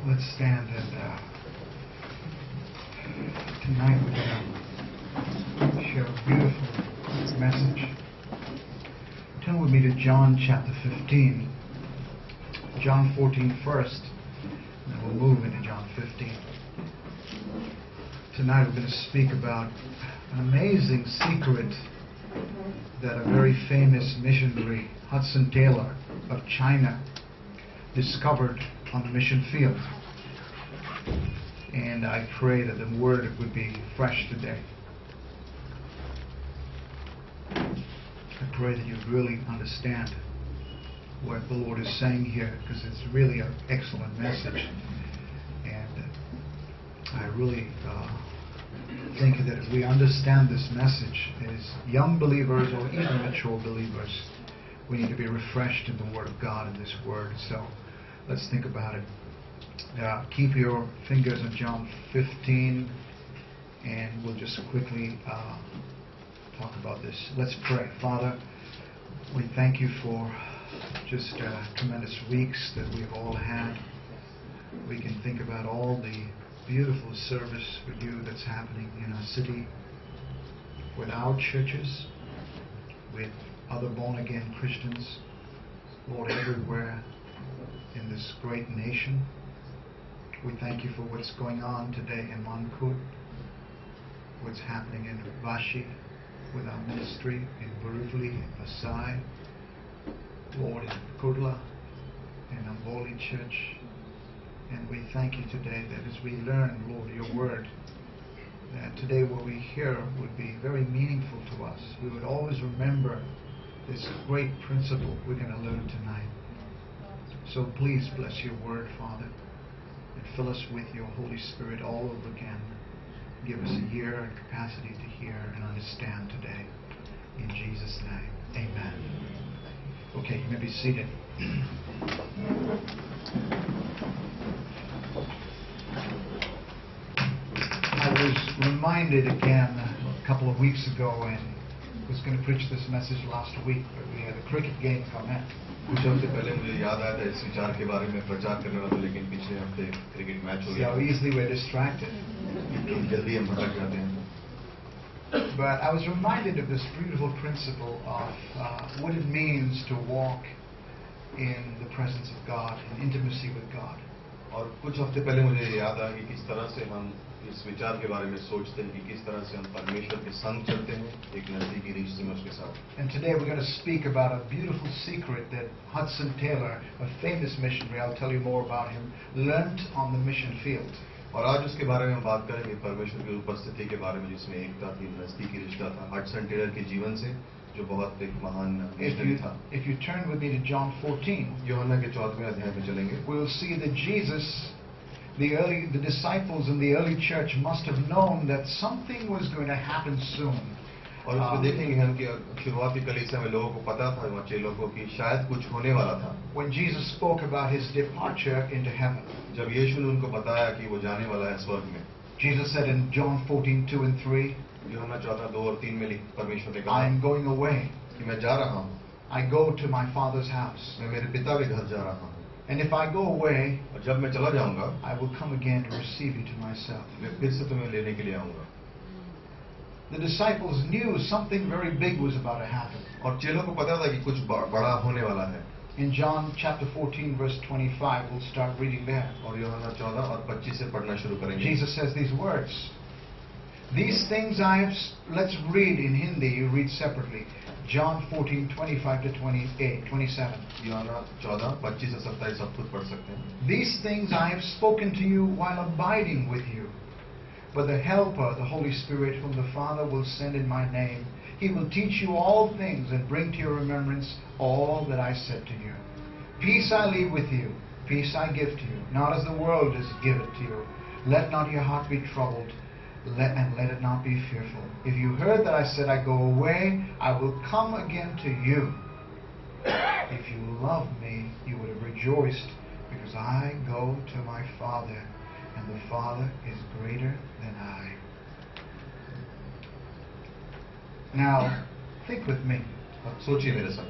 Let's stand and tonight we're going to share a beautiful message. Turn with me to John chapter 15. John 14 first, and then we'll move into John 15. Tonight we're going to speak about an amazing secret that a very famous missionary, Hudson Taylor of China, discovered on the mission field. And I pray that the word would be fresh today. I pray that you'd really understand what the Lord is saying here, because it's really an excellent message. And I really think that if we understand this message as young believers or even mature believers, we need to be refreshed in the Word of God in this Word. So let's think about it. Keep your fingers on John 15, and we'll just quickly talk about this. Let's pray. Father, we thank you for just tremendous weeks that we've all had. We can think about all the beautiful service with you that's happening in our city, with our churches, with other born-again Christians, Lord, everywhere in this great nation. We thank you for what's going on today in Mankud, what's happening in Vashi with our ministry, in Borivali, in Vasai, Lord, in Kurla, in Amboli Church. And we thank you today that as we learn, Lord, your word, that today what we hear would be very meaningful to us. We would always remember this great principle we're going to learn tonight. So please bless your word, Father, and fill us with your Holy Spirit all over again. Give us a ear and capacity to hear and understand today. In Jesus' name, amen. Okay, you may be seated. I was reminded again a couple of weeks ago, and was going to preach this message last week, but we had a cricket game come in. कुछ हफ्ते पहले मुझे याद आया था इस विचार के बारे में प्रचार करने वाला, लेकिन पिछले हफ्ते क्रिकेट मैच हो गया। See how easily we're distracted. जल्दी हम भटक जाते हैं। But I was reminded of this beautiful principle of what it means to walk in the presence of God, in intimacy with God. और कुछ हफ्ते पहले मुझे याद आया कि किस तरह से हम इस विचार के बारे में सोचते हैं कि किस तरह से हम परमेश्वर के संग चलते हैं, एक नजदीकी रिश्ते में उसके साथ। And today we're going to speak about a beautiful secret that Hudson Taylor, a famous missionary, I'll tell you more about him, learned on the mission field. और आज उसके बारे में बात करेंगे, परमेश्वर की उपस्थिति के बारे में, जिसमें एकता थी, नजदीकी रिश्ता था, हडसन टेलर के जीवन से, जो बहुत एक महान मिशनरी था। If you turn with me to John 14, यूहन्ना के 4वें अध्याय में चलेंगे, we'll see that Jesus, the disciples in the early church must have known that something was going to happen soon. और उसमें देखेंगे हम कि शुरुआती कलीसिया में लोगों को पता था, वहाँ चेलों को, कि शायद कुछ होने वाला था। When Jesus spoke about his departure into heaven, जब यीशु ने उनको बताया कि वो जाने वाला है स्वर्ग में, Jesus said in John 14:2 and 3, यूहन्ना 14:2 और 3 में परमेश्वर ने I कहा am going away. कि मैं जा रहा हूँ, I go to my Father's house. मैं मेरे पिता के घर जा रहा हूँ, And if I go away, और जब मैं चला जाऊंगा, I will come again to receive you to myself. मैं फिर से तुम्हें लेने के लिए आऊंगा। The disciples knew something very big was about to happen. और चेलों को पता था कि कुछ बड़ा होने वाला है। In John chapter 14 verse 25, we'll start reading there. और यूहन्ना 14 और 25 से पढ़ना शुरू करेंगे। Jesus says these words. These things I have, let's read in Hindi, you read separately. John 14:25 to 27. यूहन्ना 14, 25 से 27 आप खुद पढ़ सकते हैं। These things I have spoken to you while abiding with you. But the Helper, the Holy Spirit, whom the Father will send in my name, he will teach you all things and bring to your remembrance all that I said to you. Peace I leave with you, peace I give to you, not as the world does give it to you. Let not your heart be troubled, and let it not be fearful. If you heard that I said I go away, I will come again to you. If you loved me, you would have rejoiced, because I go to my Father, and the Father is greater than I. Now, think with me. अब सोचिए मेरे साथ,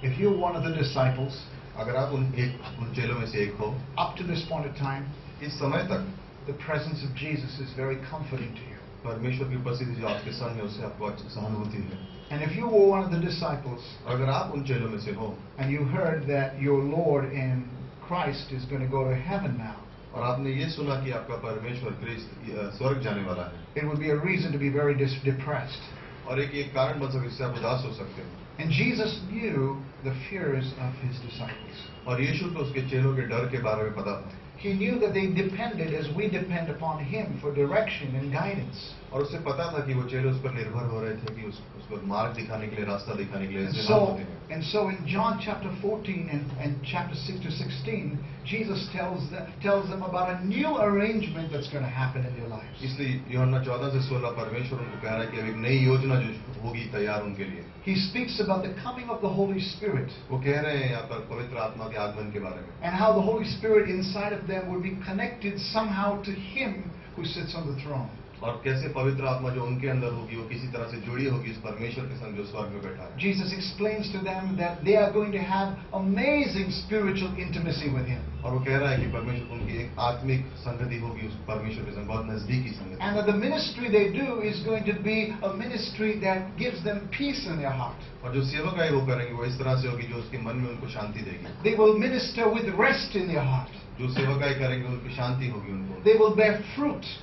If you're one of the disciples, अगर आप उन चेलों में से एक हो, up to this point of time, इस समय तक the presence of Jesus is very comforting to you. परमेश्वर की उपस्थिति जो आपके संग है उससे आपको अच्छी सहानुभूति है। And if you were one of the disciples अगर आप उन चेलों में से हो and you heard that your Lord in Christ is going to go to heaven now, और आपने ये सुना कि आपका परमेश्वर ख्रिस्त स्वर्ग जाने वाला है, it would be a reason to be very depressed. और एक कारण बन सकता है जिससे आप उदास हो सकते हो। And Jesus knew the fears of his disciples. और यीशु को उसके चेलों के डर के बारे में पता था। He knew that they depended as we depend upon him for direction and guidance. और उसे पता था कि वो चेले उस पर निर्भर हो रहे थे कि उसको मार्ग दिखाने के लिए, रास्ता दिखाने के लिए इस्तेमाल होते हैं। And so in John chapter 14 and chapter 6 to 16, Jesus tells them about a new arrangement that's going to happen in their lives. इसलिए यूहन्ना 14 से 16 परमेश्वर उनको कह रहा है कि अब एक नई योजना जो होगी तैयार उनके लिए। He speaks about the coming of the Holy Spirit. वो कह रहे हैं यहाँ पर पवित्र आत्मा के आगमन के बारे में। And how the Holy Spirit inside of them would be connected somehow to him who sits on the throne. और कैसे पवित्र आत्मा जो उनके अंदर होगी वो किसी तरह से जुड़ी होगी इस परमेश्वर के संग जो स्वर्ग में बैठा है। Jesus explains to them that they are going to have amazing spiritual intimacy with him. और वो कह रहा है कि परमेश्वर उनकी एक आत्मिक संगति होगी उस परमेश्वर के संग, बहुत नजदीकी संगति। And that the ministry they do is going to be a ministry that gives them peace in their heart. और जो सेवकाई वो करेंगे वो इस तरह से होगी जो उसके मन में उनको शांति देगी। They will minister with rest in their heart. जो सेवकाई करेंगे उनकी शांति होगी उनको। They will bear fruit.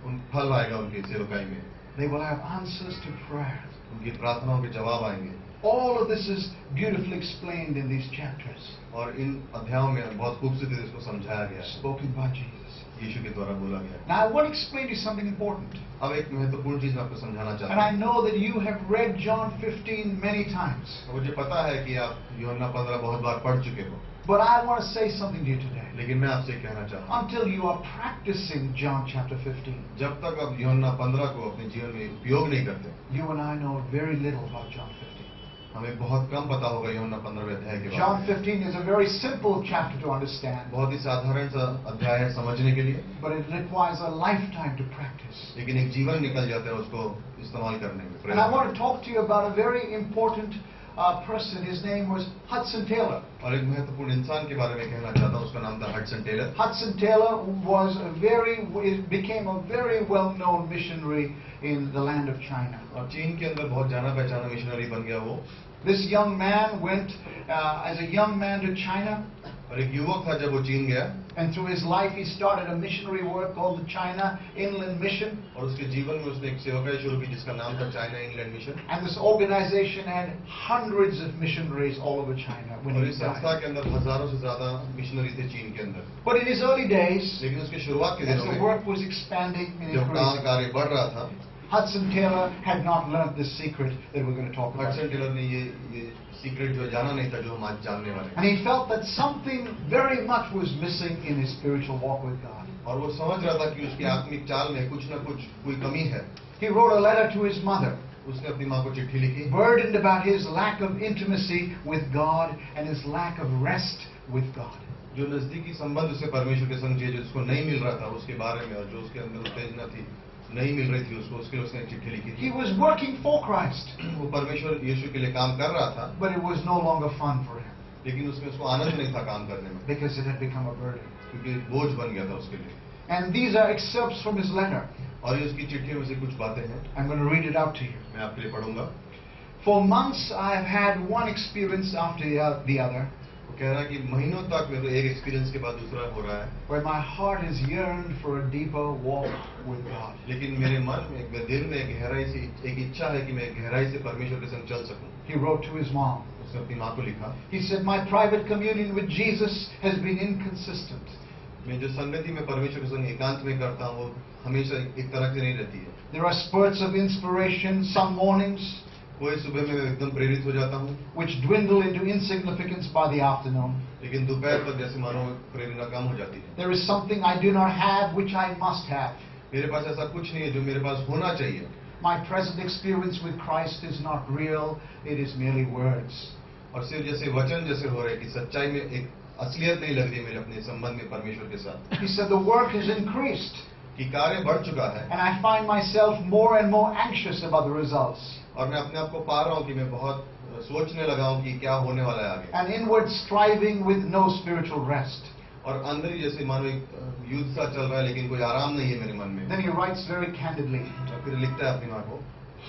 उन फल आएगा उनकी सेवकाई में। They will have answers to prayer. उनकी प्रार्थनाओं के जवाब आएंगे। All of this is beautifully explained in these chapters. और इन अध्यायों में बहुत खूबसूरती से इसको समझाया गया है। Spoken by Jesus. यीशु के द्वारा बोला गया है। Now I want to explain to you something important. अब एक महत्वपूर्ण चीज मैं आपको समझाना चाहता And I हूँ। know that you have read John 15 many times. मुझे पता है कि आप यूहन्ना 15 बहुत बार पढ़ चुके हो। But I want to say something to you today. लेकिन मैं आपसे कहना चाहता हूँ, Until you are practicing John chapter 15, जब तक आप यूहन्ना 15 को अपने जीवन में उपयोग नहीं करते, you and I know very little about John 15. हमें बहुत कम पता होगा यूहन्ना 15वें अध्याय के बारे John में। 15 is a very simple chapter to understand, बहुत ही साधारण सा अध्याय है समझने के लिए, but it requires a lifetime to practice. लेकिन एक जीवन निकल जाता है उसको इस्तेमाल करने में। And I want to talk to you about a very important person. His name was Hudson Taylor. और एक महत्वपूर्ण इंसान के बारे में कहना चाहता हूँ, उसका नाम था Hudson Taylor. Hudson Taylor became a very well-known missionary in the land of China. और चीन के अंदर बहुत जाना पहचाना मिशनरी बन गया वो। This young man went as a young man to China, और एक युवक था जब वो चीन गया, and through his life he started a missionary work called the China Inland Mission. और उसके जीवन में उसने एक सेवकाई शुरू की जिसका नाम था China England mission. And this organization had hundreds of missionaries all over China when और he इस संस्था died. के अंदर हजारों से ज्यादा मिशनरी थे चीन के अंदर। But in his early days, लेकिन उसके शुरुआत के as दिनों the में work was expanding and जब काम increasing, कार्य बढ़ रहा था, Hudson Taylor had not learned this secret that we're going to talk about. Hudson Taylor ने ये सीक्रेट जो जाना नहीं था जो हम आज जानने वाले हैं। And he felt that something very much was missing in his spiritual walk with God. और वो समझ रहा था कि उसकी आत्मिक चाल में कुछ न कुछ कोई कमी है। He wrote a letter to his mother, उसने अपनी माँ को चिट्ठी लिखी, burdened about his lack of intimacy with God and his lack of rest with God. जो नजदीकी संबंध उसे परमेश्वर के संग जो उसको नहीं मिल रहा था उसके बारे में, और जो उसके अंदर उत्तेजना थी नहीं मिल रही थी उसको, उसके लिए उसने एक चिट्ठी लिखी He थी। was working for Christ, वो परमेश्वर यीशु के लिए काम कर रहा था, but it was no longer fun for him लेकिन उसमें उसको आनंद नहीं था काम करने में, because it had become a burden. क्योंकि बोझ बन गया था उसके लिए। And these are excerpts from his letter. और ये उसकी चिट्ठियों में से कुछ बातें हैं, I'm going to read it out to you. मैं आपके लिए पढ़ूंगा। For months I have had one experience after the other, वो कह रहा है कि महीनों तक मेरे को एक एक्सपीरियंस के बाद दूसरा हो रहा है, where my heart has yearned for a deeper walk with God. लेकिन मेरे मन में, मेरे दिल में गहराई से एक इच्छा है कि मैं गहराई से परमेश्वर के संग चल सकूं। He wrote to his mom. उसने अपनी माँ को लिखा, He said, my private communion with Jesus has been inconsistent. मैं जो संगति में परमेश्वर के संग एकांत में करता हूँ वो हमेशा एक तरह से नहीं रहती है। There are spurts of inspiration some mornings, कोई सुबह में एकदम प्रेरित हो जाता हूँ, which dwindle into insignificance by the afternoon. लेकिन दोपहर तक जैसे मानो प्रेरणा कम हो जाती है। There is something I do not have which I must have. मेरे पास ऐसा कुछ नहीं है जो मेरे पास होना चाहिए। My present experience with Christ is not real, it is merely words. और सिर्फ जैसे वचन जैसे हो रहे कि सच्चाई में एक असलियत नहीं लग रही मेरे अपने संबंध में परमेश्वर के साथ। He said the work has increased, कि कार्य बढ़ चुका है, and I find myself more and more anxious about the results. और मैं अपने आप को पा रहा हूँ कि मैं बहुत सोचने लगा हूं कि क्या होने वाला है आगे, An inward striving with no spiritual rest. और अंदर ही जैसे मानो एक युद्ध सा चल रहा है लेकिन कोई आराम नहीं है मेरे मन में। Then he writes very candidly, और फिर लिखता है अपनी माँ को,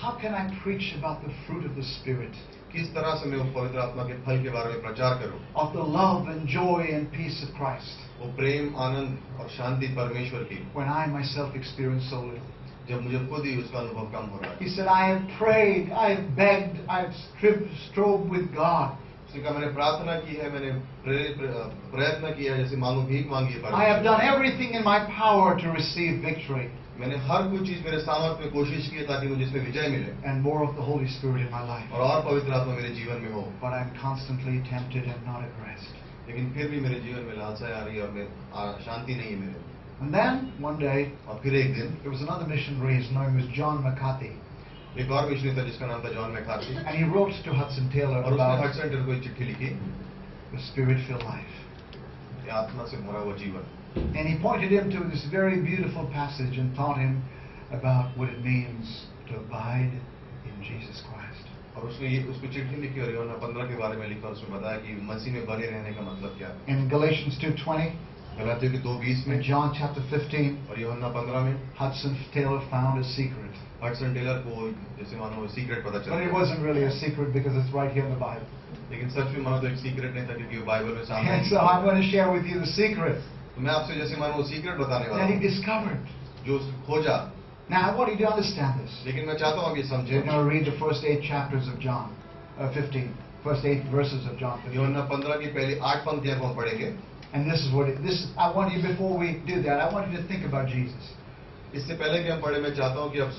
how can I preach about the fruit of the Spirit, किस तरह से मैं उस पवित्र आत्मा के फल के बारे में प्रचार करूं, of the love and joy and peace of Christ, वो प्रेम, आनंद और शांति परमेश्वर की, when I myself experience so little? जब मुझे खुद ही उसका अनुभव कम हो रहा है। He said, I have prayed, I have begged, I have strove with God. उसने कहा मैंने प्रार्थना की है, मैंने प्रयत्न किया है, जैसे मांगो भीख मांगी है I have done परमेश्वर। everything in my power to receive victory मैंने हर कोई चीज मेरे सामर्थ्य में कोशिश की है ताकि मुझे इसमें विजय मिले and more of the Holy Spirit in my life. और पवित्र आत्मा मेरे जीवन में हो, But I'm constantly tempted and not at rest. लेकिन फिर भी मेरे जीवन में लालसा आ रही है और मैं शांति नहीं है मेरे। And then, one day, और फिर एक दिन there was another missionary, his name was John McCarthy, एक और मिशनरी था जिसका नाम था John McCarthy, and he wrote to Hudson Taylor और उसने about हडसन टेलर को एक चिट्ठी लिखी, the Spirit-filled life. कि आत्मा से भरा हुआ जीवन। And he pointed him to this very beautiful passage and taught him about what it means to abide in Jesus Christ. और उसने ये उसको चिट्ठी लिखी और यूहन्ना 15 के बारे में लिखा, उसमें बताया कि मसीह में बने रहने का मतलब क्या है। In Galatians 2:20 गलातियों की 2:20 में and John chapter 15, और यूहन्ना 15 में Hudson Taylor found a secret. Hudson Taylor को जैसे मानो सीक्रेट पता But चला, it wasn't really a secret because it's right here in the Bible. लेकिन सच में मानो तो एक सीक्रेट नहीं था क्योंकि वो बाइबल में सामने And है। so I'm going to share with you the secret तो मैं आपसे जैसे मानो वो सीक्रेट बताने वाला that he हूँ discovered. जो उसने खोजा, Now I want you to understand this. लेकिन मैं चाहता हूँ आप ये We're समझें। going to read the first 8 chapters of John 15, first 8 verses of John 15. यूहन्ना 15 की पहली 8 पंक्तियां को हम पढ़ेंगे। And this is what I want you, before we do that, I want you to think about Jesus. इससे पहले कि हम पढ़े, मैं चाहता हूँ कि आप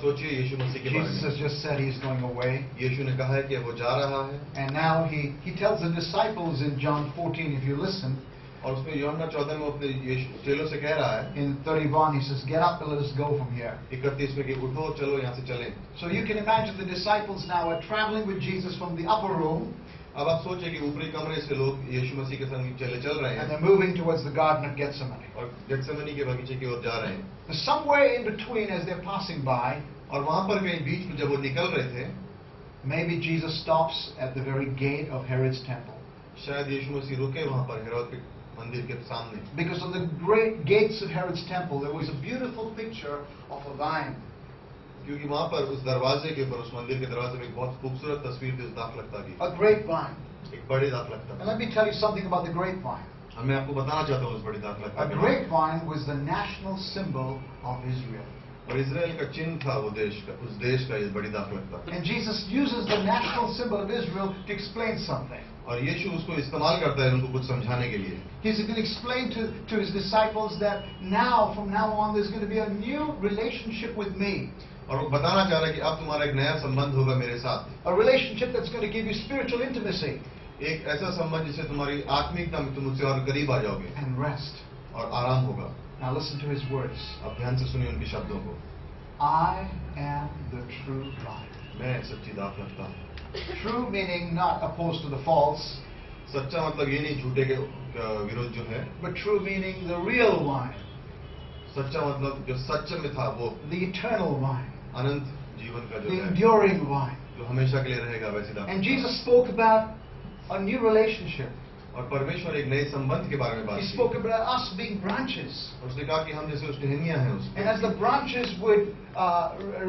सोचिए यीशु मसीह के बारे Jesus में। has just said he's going away. यीशु ने कहा है कि वो जा रहा है, And now he tells the disciples in John 14, if you listen, और उसमें यूहन्ना 14 में अपने यीशु चेलों से कह रहा है, in 31, he says, get up and let us go from here. 31 में कि उठो चलो यहाँ से चलें। So you can imagine the disciples now are traveling with Jesus from the upper room, अब आप सोचिए कि ऊपरी कमरे से लोग यीशु मसीह के संग चल रहे and हैं they're moving towards the Garden of Gethsemane. और गेत्सेमनी के बगीचे की ओर जा रहे हैं, But somewhere in between, as they're passing by, और वहां पर कहीं बीच में जब वो निकल रहे थे, maybe Jesus stops at the very gate of Herod's temple. शायद यीशु मसीह रुके वहां पर हेरोद के मंदिर के सामने, Because on the great gates of Herod's temple, there was a beautiful picture of a vine. क्योंकि वहां पर उस दरवाजे के ऊपर, उस मंदिर के दरवाजे में एक बहुत खूबसूरत तस्वीर थी उस दाखलता की, A grapevine. एक बड़ी दाखलता। And let me tell you something about the grapevine. अब मैं आपको बताना चाहता हूँ उस बड़ी दाखलता A के बारे में। grapevine was the national symbol of Israel. और इजराइल का चिन्ह था वो देश का, उस देश का ये बड़ी दाखलता। And Jesus uses the national symbol of Israel to explain something. और यीशु उसको इस्तेमाल करता है उनको कुछ समझाने के लिए। He's going to explain to his disciples that from now on, there's going to be a new relationship with me. और वो बताना चाह रहा है कि अब तुम्हारा एक नया संबंध होगा मेरे साथ, A relationship that's going to give you spiritual intimacy एक ऐसा संबंध जिससे तुम्हारी आत्मिकता में तुम मुझसे और करीब आ जाओगे and rest. और आराम होगा। Now listen to his words. अब ध्यान से सुनिए उनके शब्दों को। I am the true vine. मैं सच्ची दाखलता हूँ। True meaning not opposed to the false, सच्चा मतलब ये नहीं झूठे के विरोध जो है, but true meaning the real vine, सच्चा मतलब जो सच में था वो the eternal vine, अनंत जीवन का जो the है, enduring vine. जो हमेशा के लिए रहेगा वैसी And दाखलता। Jesus spoke about a new relationship. और परमेश्वर एक नए संबंध के बारे में बात He की। spoke about us being branches. और उसने कहा कि हम जैसे उस टहनियां हैं उस And as the branches would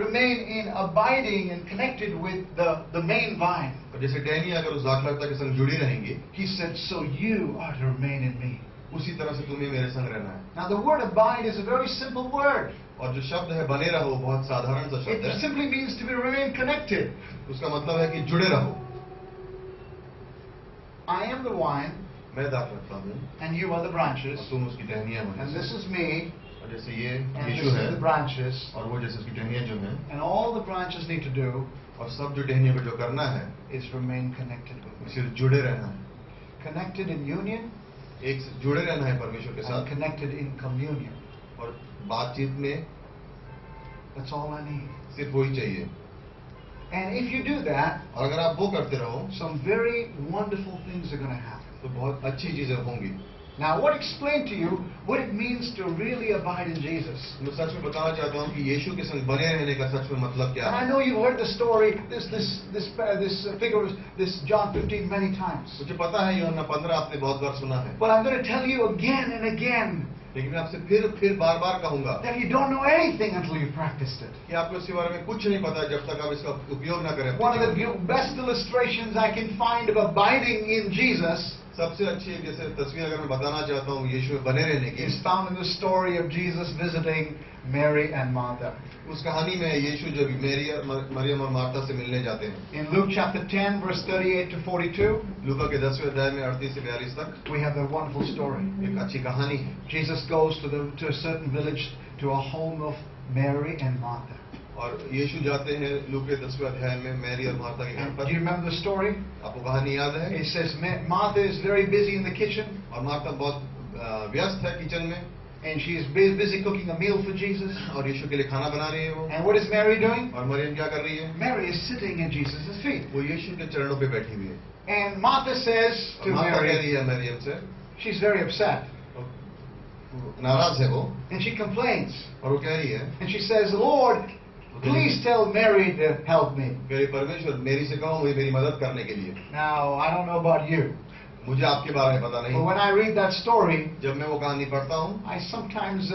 remain in abiding and connected with the main vine, और जैसे टहनियां अगर उस दाखलता के संग जुड़ी रहेंगी, he said, so you are to remain in me. उसी तरह से तुम्हें मेरे संग रहना है। Now the word abide is a very simple word. और जो शब्द है बने रहो, बहुत साधारण सा शब्द It है। simply means to be remain connected. उसका मतलब है कि जुड़े रहो। I am the vine, मैं दाखलता हूँ and you are the branches, और तुम उसकी टहनियां हो। and this is me, और जैसे ये and this यीशु है is the branches, और वो जैसे उसकी टहनियां जो हैं, and all the branches need to do और सब जो टहनियों को जो करना है is remain connected with me. सिर्फ जुड़े रहना है, Connected in union एक जुड़े रहना है परमेश्वर के and साथ, connected in communion. और बातचीत में That's all I need. सिर्फ वही चाहिए। And if you do that, और अगर आप वो करते रहो some very wonderful things are going to happen. तो बहुत अच्छी चीजें होंगी। Now, what explained to you what it means to really abide in Jesus? मैं सच में बताना चाहता हूँ कि यीशु के संग बने रहने का सच में मतलब क्या And I है। know you've heard the story, this figure, this John 15 many times. मुझे पता है यूहन्ना 15 आपने बहुत बार सुना है, But I'm going to tell you again and again लेकिन मैं आपसे फिर बार कहूंगा that you don't know anything until you've practiced it. कि आपको इसके बारे में कुछ नहीं पता जब तक आप इसका उपयोग ना करें। One of the best illustrations I can find of abiding in Jesus सबसे अच्छी जैसे तस्वीर अगर मैं बताना चाहता हूँ यीशु में बने रहने की, is found in the story of Jesus visiting Mary and Martha. उस कहानी में यीशु जब मरियम और मार्था से मिलने जाते हैं। In Luke chapter 10, verse 38 to 42, लूका के 10वें अध्याय में 38 से 42 तक we have the wonderful story. एक अच्छी कहानी है। Jesus goes to a certain village, to a home of Mary and Martha. और यीशु जाते हैं लूका के 10वें अध्याय में मैरी और मार्था के घर And पर। do you remember the story? आपको कहानी याद है? It says Martha is very busy in the kitchen, और मार्था बहुत व्यस्त है किचन में, and she is busy cooking a meal for Jesus. और यीशु के लिए खाना बना रही है वो। And what is Mary doing? और मरियम क्या कर रही है? Mary is sitting at Jesus' feet. वो यीशु के चरणों पे बैठी हुई है। And Martha says to और मार्था कह Mary, रही है मरियम से, she's very upset, नाराज है वो, and she complains. और वो कह रही है, And she says, Lord, please tell Mary to help me. कह रही परमेश्वर मेरी से कहो मुझे मेरी मदद करने के लिए। Now, I don't know about you, मुझे आपके बारे में पता but नहीं, when I read that story, जब मैं वो कहानी पढ़ता हूँ, I sometimes,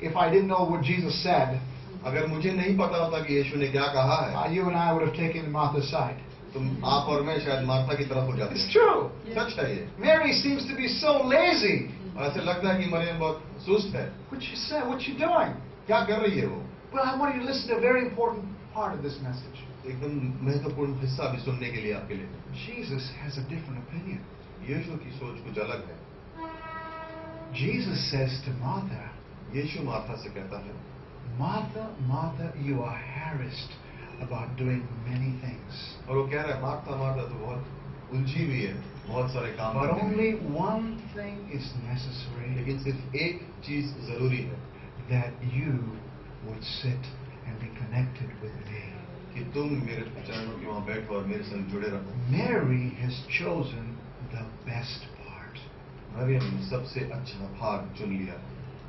if I didn't know what Jesus said, अगर मुझे नहीं पता होता कि यीशु ने क्या कहा है, you and I would have taken Martha's side. तो आप और मैं शायद मार्था की तरफ हो जाते It's हैं। true. सच है ये। Mary seems to be so lazy. और ऐसे लगता है कि मरियम बहुत सुस्त है। What's she say? What's she doing? क्या कर रही है वो? Well, I want you to listen to a very important part of this message. एकदम महत्वपूर्ण हिस्सा भी सुनने के लिए आपके लिए। Jesus has a different opinion. यीशु की सोच कुछ अलग है। Jesus says to Martha, यीशु मार्था से कहता है, Martha, Martha, you are harassed about doing many things. और वो कह रहा है मार्था मार्था तो बहुत उलझी हुई है, बहुत सारे काम But करने में। only one thing is necessary, लेकिन सिर्फ एक चीज जरूरी है that you would sit and be connected with me. कि तुम मेरे चरणों के वहां बैठो और मेरे संग जुड़े रहो। Mary has chosen the best part. Maryam ने सबसे अच्छा भाग चुन लिया।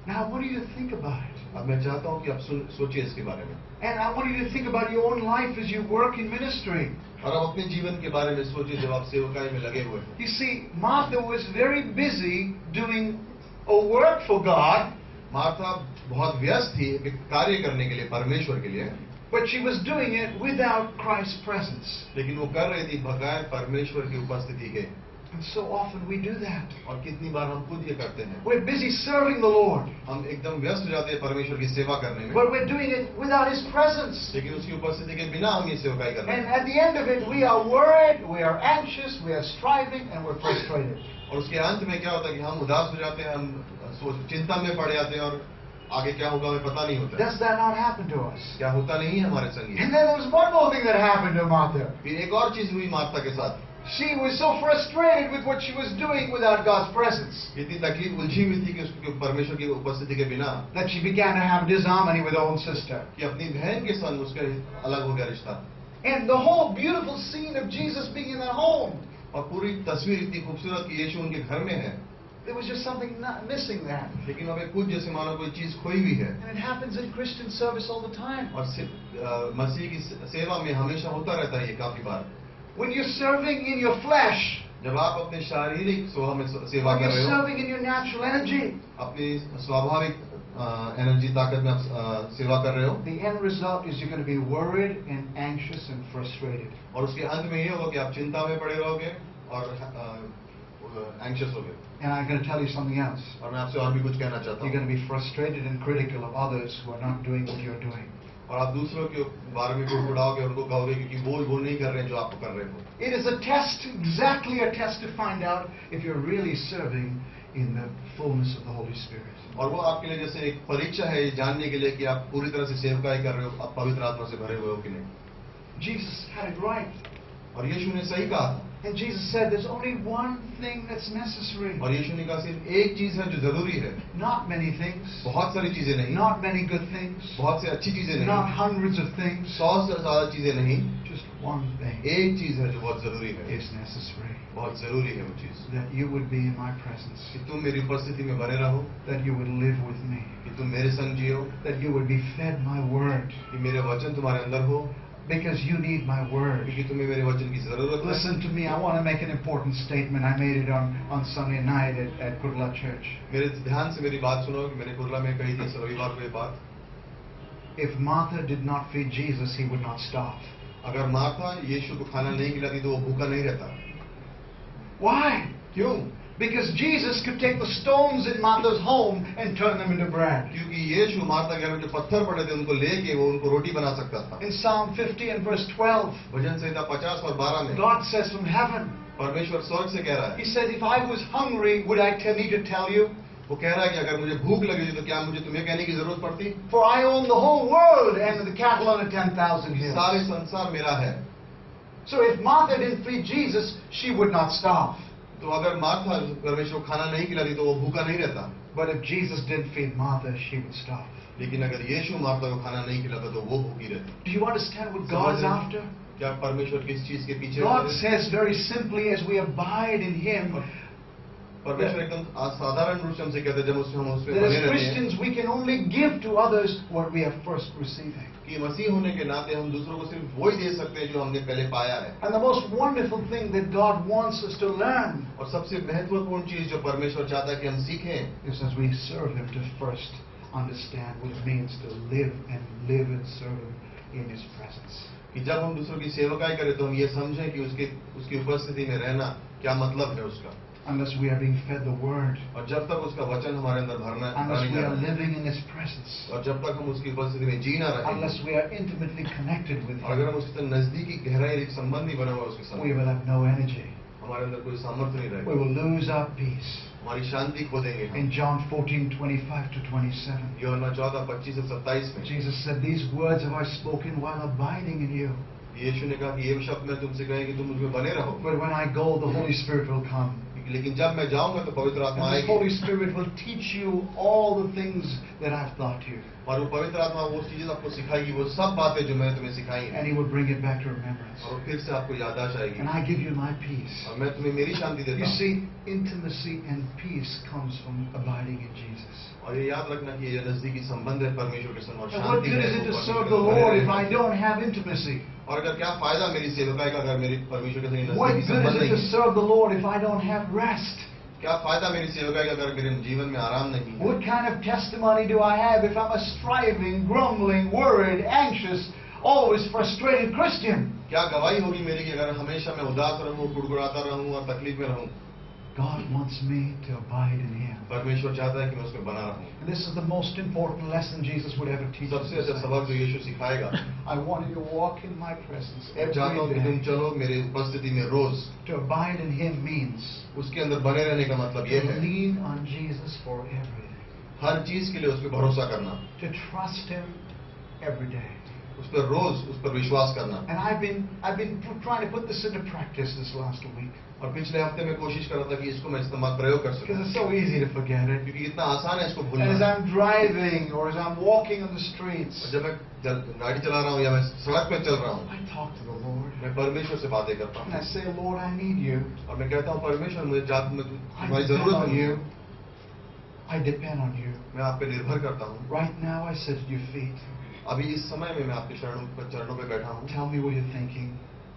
Now, what do you think about it? अब मैं चाहता हूं कि आप सोचिए इसके बारे में, And I want you to think about your own life as you work in ministry. और आप अपने जीवन के बारे में सोचिए जब आप सेवकाई में लगे हुए हैं। You see, Martha was very busy doing a work for God, Martha बहुत व्यस्त थी एक कार्य करने के लिए परमेश्वर के लिए, but she was doing it without Christ's presence. लेकिन वो कर रही थी बगैर परमेश्वर की उपस्थिति के। And so often we do that. और कितनी बार हम खुद ये करते हैं, We're busy serving the Lord, हम एकदम व्यस्त हो जाते हैं परमेश्वर की सेवा करने में, but we're doing it without His presence. लेकिन उसकी उपस्थिति के बिना हम ये सेवकाई कर रहे And हैं। at the end of it, we are worried, we are anxious, we are striving, and we're frustrated. और उसके अंत में क्या होता है कि हम उदास हो जाते हैं, हम चिंता में पड़ जाते हैं और आगे क्या होगा हमें पता नहीं होता। Does that not happen to us? क्या होता नहीं है हमारे संग ये? And then there was one more thing that happened to Martha. फिर एक और चीज हुई मार्था के साथ। She was so frustrated with what she was doing without God's presence इतनी तकलीफ उलझी हुई थी कि उसके परमेश्वर की उपस्थिति के बिना that she began to have disharmony with her own sister. कि अपनी बहन के संग उसका अलग हो गया रिश्ता। And the whole beautiful scene of Jesus being in their home, और पूरी तस्वीर इतनी खूबसूरत कि यीशु उनके घर में है, there was just something not missing there. लेकिन हमें कुछ जैसे मानो कोई चीज खोई हुई है। And it happens in Christian service all the time. और मसीह की सेवा में हमेशा होता रहता है ये काफी बार। When you're serving in your flesh, जब आप अपने शारीरिक स्वभाव में सेवा when कर रहे you're हो, serving in your natural energy, अपनी स्वाभाविक एनर्जी ताकत में आप सेवा कर रहे हो, the end result is you're going to be worried and anxious and frustrated. और उसके अंत में ये होगा कि आप चिंता में पड़े रहोगे और एंग्शियस होगे। And I'm going to tell you something else. और मैं आपसे और भी कुछ कहना चाहता You're हूँ। going to be frustrated and critical of others who are not doing what you're doing. और आप दूसरों के बारे में कुड़कुड़ाओगे, उनको कहोगे क्योंकि वो नहीं कर रहे हैं जो आप कर रहे हो। It is a test, exactly a test to find out if you're really serving in the fullness of the Holy Spirit. और वो आपके लिए जैसे एक परीक्षा है ये जानने के लिए कि आप पूरी तरह से सेवकाई कर रहे हो, आप पवित्र आत्मा से भरे हुए हो कि नहीं। Jesus had it right. और यीशु ने सही कहा था। And Jesus said there's only one thing that's necessary. और यीशु ने कहा सिर्फ एक चीज है जो जरूरी है, Not many things. बहुत सारी चीजें नहीं, Not many good things. बहुत सी अच्छी चीजें नहीं, Not hundreds of things. 100 से ज्यादा चीजें नहीं, just one thing एक चीज है जो बहुत जरूरी है, is necessary. बहुत जरूरी है वो चीज, That you would be in my presence. कि तुम मेरी उपस्थिति में बने रहो, That you would live with me. कि तुम मेरे संग जियो, That you would be fed my word. कि मेरे वचन तुम्हारे अंदर हो, Because you need my word. क्योंकि तुम्हें मेरे वचन की जरूरत है। Listen to me. I want to make an important statement. I made it on Sunday night at Kurla Church. मेरे ध्यान से मेरी बात सुनो कि मैंने कुरला में कही थी इस रविवार को ये बात। If Martha did not feed Jesus, he would not starve. अगर मार्था यीशु को खाना नहीं खिलाती तो वो भूखा नहीं रहता। Why? क्यों? Because Jesus could take the stones in Martha's home and turn them into bread. क्योंकि यीशु मार्था के घर में जो पत्थर पड़े थे उनको लेके वो उनको रोटी बना सकता था। In Psalm 50 and verse 12, भजन संहिता 50 और 12 में God says from heaven, परमेश्वर स्वर्ग से कह रहा है, He said, if I was hungry, would I need to tell you? वो कह रहा है कि अगर मुझे भूख लगी तो क्या मुझे तुम्हें कहने की जरूरत पड़ती? For I own the whole world and the cattle on the 10,000 hills. सारे संसार मेरा है। So if Martha didn't feed Jesus, she would not starve. तो अगर मार्था परमेश्वर को खाना नहीं खिलाती तो वो भूखा नहीं रहता। But if Jesus didn't feed Martha, she would starve. लेकिन अगर यीशु मार्था को खाना नहीं खिलाता तो वो भूखी रहती। Do you understand what God is after? क्या परमेश्वर किस चीज के पीछे? God says very simply, as we abide in Him, परमेश्वर एकदम साधारण रूप से हमसे कहते हैं जब उसमें हम उसमें that बने as रहते हैं Christians we can only give to others what we have first receiving. कि मसीह होने के नाते हम दूसरों को सिर्फ वही दे सकते हैं जो हमने पहले पाया है। And the most wonderful thing that God wants us to learn और सबसे महत्वपूर्ण चीज जो परमेश्वर चाहता है कि हम सीखें is as we serve Him to first understand what it means to live and serve Him in His presence. कि जब हम दूसरों की सेवकाई करें तो हम ये समझें कि उसकी उपस्थिति में रहना क्या मतलब है उसका। Unless we are being fed the Word, और जब तक उसका वचन हमारे अंदर भरना unless we are है living in His presence, और जब तक हम उसकी उपस्थिति में जीना रहेंगे unless we are intimately connected with और अगर Him, हम उसके साथ नजदीकी गहराई एक संबंध नहीं बना हुआ उसके साथ, we will have no energy. हमारे अंदर कोई सामर्थ्य नहीं We रहेगा, will lose our peace. हमारी शांति खो देंगे हम। In John 14:25 to 27, यूहन्ना 14:25 से 27 में Jesus said, "These words have I spoken while abiding in you. यीशु ने कहा कि ये शब्द मैं तुमसे कहें कि तुम मुझमें बने रहो, But when I go, the Holy Spirit will come. लेकिन जब मैं जाऊंगा तो पवित्र आत्मा And the आएगी Holy Spirit will teach you all the things that I've taught you. और वो पवित्र आत्मा वो चीजें आपको सिखाएगी, वो सब बातें जो मैंने तुम्हें सिखाई हैं And He will bring it back to remembrance. और फिर से आपको याददाश्त आएगी And I give you my peace." और मैं तुम्हें मेरी शांति देता You हूँ। see, intimacy and peace comes from abiding in Jesus. और ये याद रखना कि ये नजदीकी संबंध है परमेश्वर के संग और And what शांति good है is it वो to परमेश्वर serve के the संग बने Lord if रहना। I don't have intimacy? और अगर क्या फायदा मेरी सेवकाई का अगर मेरी परमेश्वर के संग What नजदीकी good संबंध is it नहीं to है? serve the Lord if I don't have rest? क्या फायदा मेरी सेवकाई का अगर मेरे जीवन में आराम नहीं है? What kind of testimony do I have if I'm a striving, grumbling, worried, anxious, always frustrated Christian? क्या गवाही होगी मेरी कि अगर हमेशा मैं उदास रहूं, कुड़कुड़ाता रहूं और तकलीफ में रहूं? God wants me to abide in Him. परमेश्वर चाहता है कि मैं उसमें बना रहूं। And this is the most important lesson Jesus would ever teach us. सबसे अच्छा सबक जो यीशु सिखाएगा, I want you to walk in my presence मैं चाहता हूं कि every तुम day. चलो मेरी उपस्थिति में रोज। To abide in Him means उसके अंदर बने रहने का मतलब ये to है lean on Jesus for everything. हर चीज के लिए उस पर भरोसा करना, To trust Him every day. उस पर रोज उस पर विश्वास करना। And I've been trying to put this into practice this last week और पिछले हफ्ते में कोशिश कर रहा था कि इसको मैं इस्तेमाल प्रयोग कर सकूं, because it's so easy to forget it. क्योंकि इतना आसान है इसको And as भूलना। I'm driving or as I'm walking on the streets, और जब मैं गाड़ी चला रहा हूँ या मैं सड़क पे चल रहा हूँ, I talk to the Lord मैं परमेश्वर से बातें करता and I हूँ say, "Lord, I need you. और मैं कहता हूँ परमेश्वर मुझे I तुम्हारी depend जरूरत on है, you. I depend on you." मैं आप पे निर्भर करता हूँ। Right now, I sit at your feet. अभी इस समय में मैं आपके चरणों पे बैठा हूँ। Tell me what you're thinking.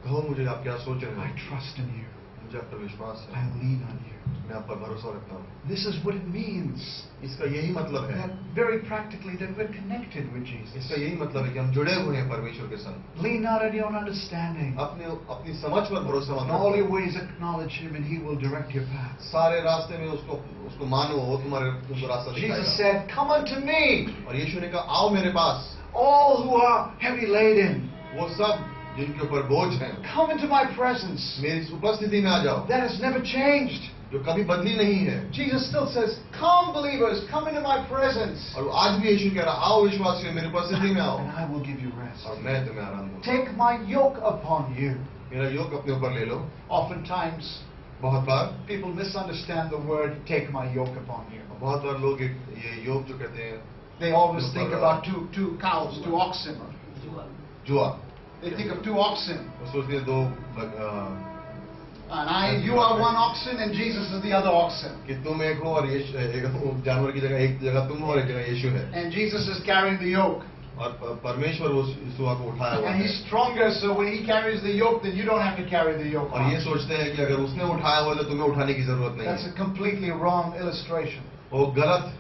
कहो मुझे आप क्या सोच रहे I हैं, trust in you. मुझे आप पर विश्वास I है, lean on you. मैं आप पर भरोसा रखता हूँ। This is what it means. इसका यही मतलब है, That very practically that we're connected with Jesus. इसका यही मतलब है कि हम जुड़े हुए हैं परमेश्वर के संग। Lean not on your own understanding. अपनी समझ पर भरोसा मत In all your रखो, ways acknowledge Him and He will direct your path. सारे रास्ते में उसको मानो, वो तुमको रास्ता Jesus दिखाएगा। said, "Come unto me, और यीशु ने कहा आओ मेरे पास, all who are heavy laden. वो सब जिनके ऊपर बोझ है, Come into my presence." मेरी उपस्थिति में आ जाओ, That has never changed. जो कभी बदली नहीं है। Jesus still says, "Come, believers, come into my presence, और आज भी यीशु कह रहा आओ विश्वासियों मेरी उपस्थिति में आओ and I will give you rest. और मैं तुम्हें आराम दूंगा। Take my yoke upon you." मेरा योग अपने ऊपर ले लो। Oftentimes, बहुत बार people misunderstand the word "take my yoke upon you." बहुत बार लोग ये योग जो कहते हैं They always think about two cows, two oxen. जुआ, They think of two oxen. वो सोचते हैं दो You are one oxen and Jesus is the other oxen. कि तुम एक हो और जानवर की जगह एक जगह तुम हो और एक जगह यीशु है And Jesus is carrying the yoke. और परमेश्वर वो सुआ को उठाया हुआ And है he's stronger, so when he carries the yoke, then you don't have to carry the yoke. और ये सोचते हैं कि अगर उसने उठाया हुआ तो तुम्हें उठाने की जरूरत नहीं That's है a completely wrong illustration. वो गलत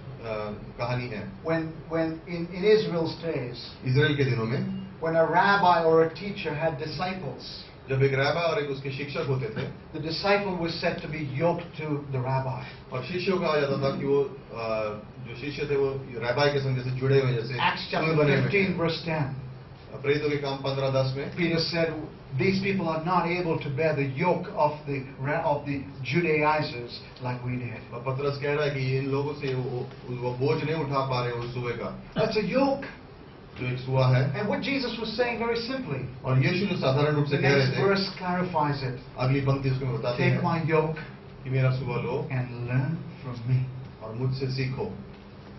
कहानी है When in Israel's days, Israel के दिनों में when a rabbi or a teacher had disciples, जब एक रैबा और एक उसके शिक्षक होते थे the disciple was said to be yoked to the rabbi. और शिष्यों कहा जाता था कि वो जो शिष्य थे वो रैबा के संग जैसे जुड़े हुए जैसे Acts chapter कुएं बने हुए 15 थे। verse 10. प्रेरितों के काम 15:10 में Peter said, these people are not able to bear the yoke of the Judaizers like we did. और पतरस कह रहा है कि इन लोगों से वो बोझ नहीं उठा पा रहे उस सुए का That's a yoke. जो एक सुआ है And what Jesus was saying very simply, और यीशु जो साधारण रूप the से कह रहे next थे verse clarifies it. अगली पंक्ति उसमें बताते Take हैं my yoke कि मेरा सुआ लो and learn from me, और मुझसे सीखो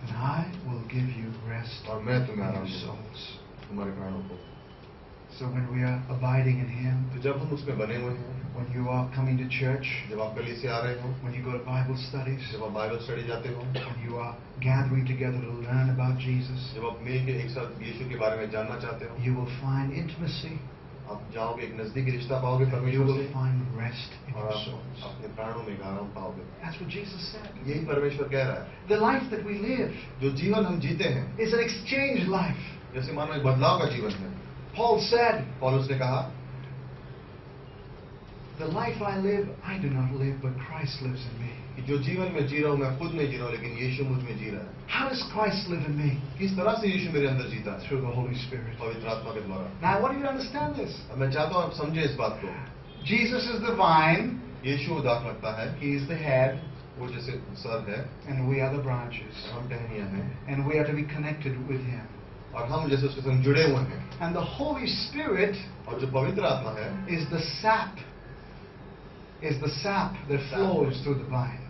and I will give you rest और मैं in तुम्हें आराम your दूंगा souls. तुम्हारे प्राणों को So when we are abiding in Him, तो जब हम उसमें बने हुए हैं when you are coming to church, जब आप गली से आ रहे हो when you go to Bible studies, जब आप बाइबल स्टडी जाते हो when you are gathering together to learn about Jesus, जब आप मिल के एक साथ यीशु के बारे में जानना चाहते हो you will find intimacy, आप जाओगे एक नजदीकी रिश्ता पाओगे you परमेश्वर will से find rest in और your आप souls. अपने प्राणों में एक आराम पाओगे That's what Jesus said. यही परमेश्वर कह रहा है The life that we live जो जीवन हम जीते हैं is an exchange life. जैसे मानो एक बदलाव का जीवन है Paul said, पौलुस ने कहा the life I live, I do not live, but Christ lives in me. कि जो जीवन में जी रहा हूं मैं खुद नहीं जी रहा हूं लेकिन यीशु मुझ में जी रहा है How does Christ live in me? किस तरह से यीशु मेरे अंदर जीता है Through the Holy Spirit. पवित्र आत्मा के द्वारा Now I want you to understand this. अब मैं चाहता हूं आप समझे इस बात को Jesus is the vine, यीशु दाख लगता है He is the head, वो जैसे सर है and we are the branches. हम टहनियां हैं And we are to be connected with Him. और हम जैसे उसके संग जुड़े हुए हैं And the Holy Spirit और जो पवित्र आत्मा है is the sap that flows through the vine.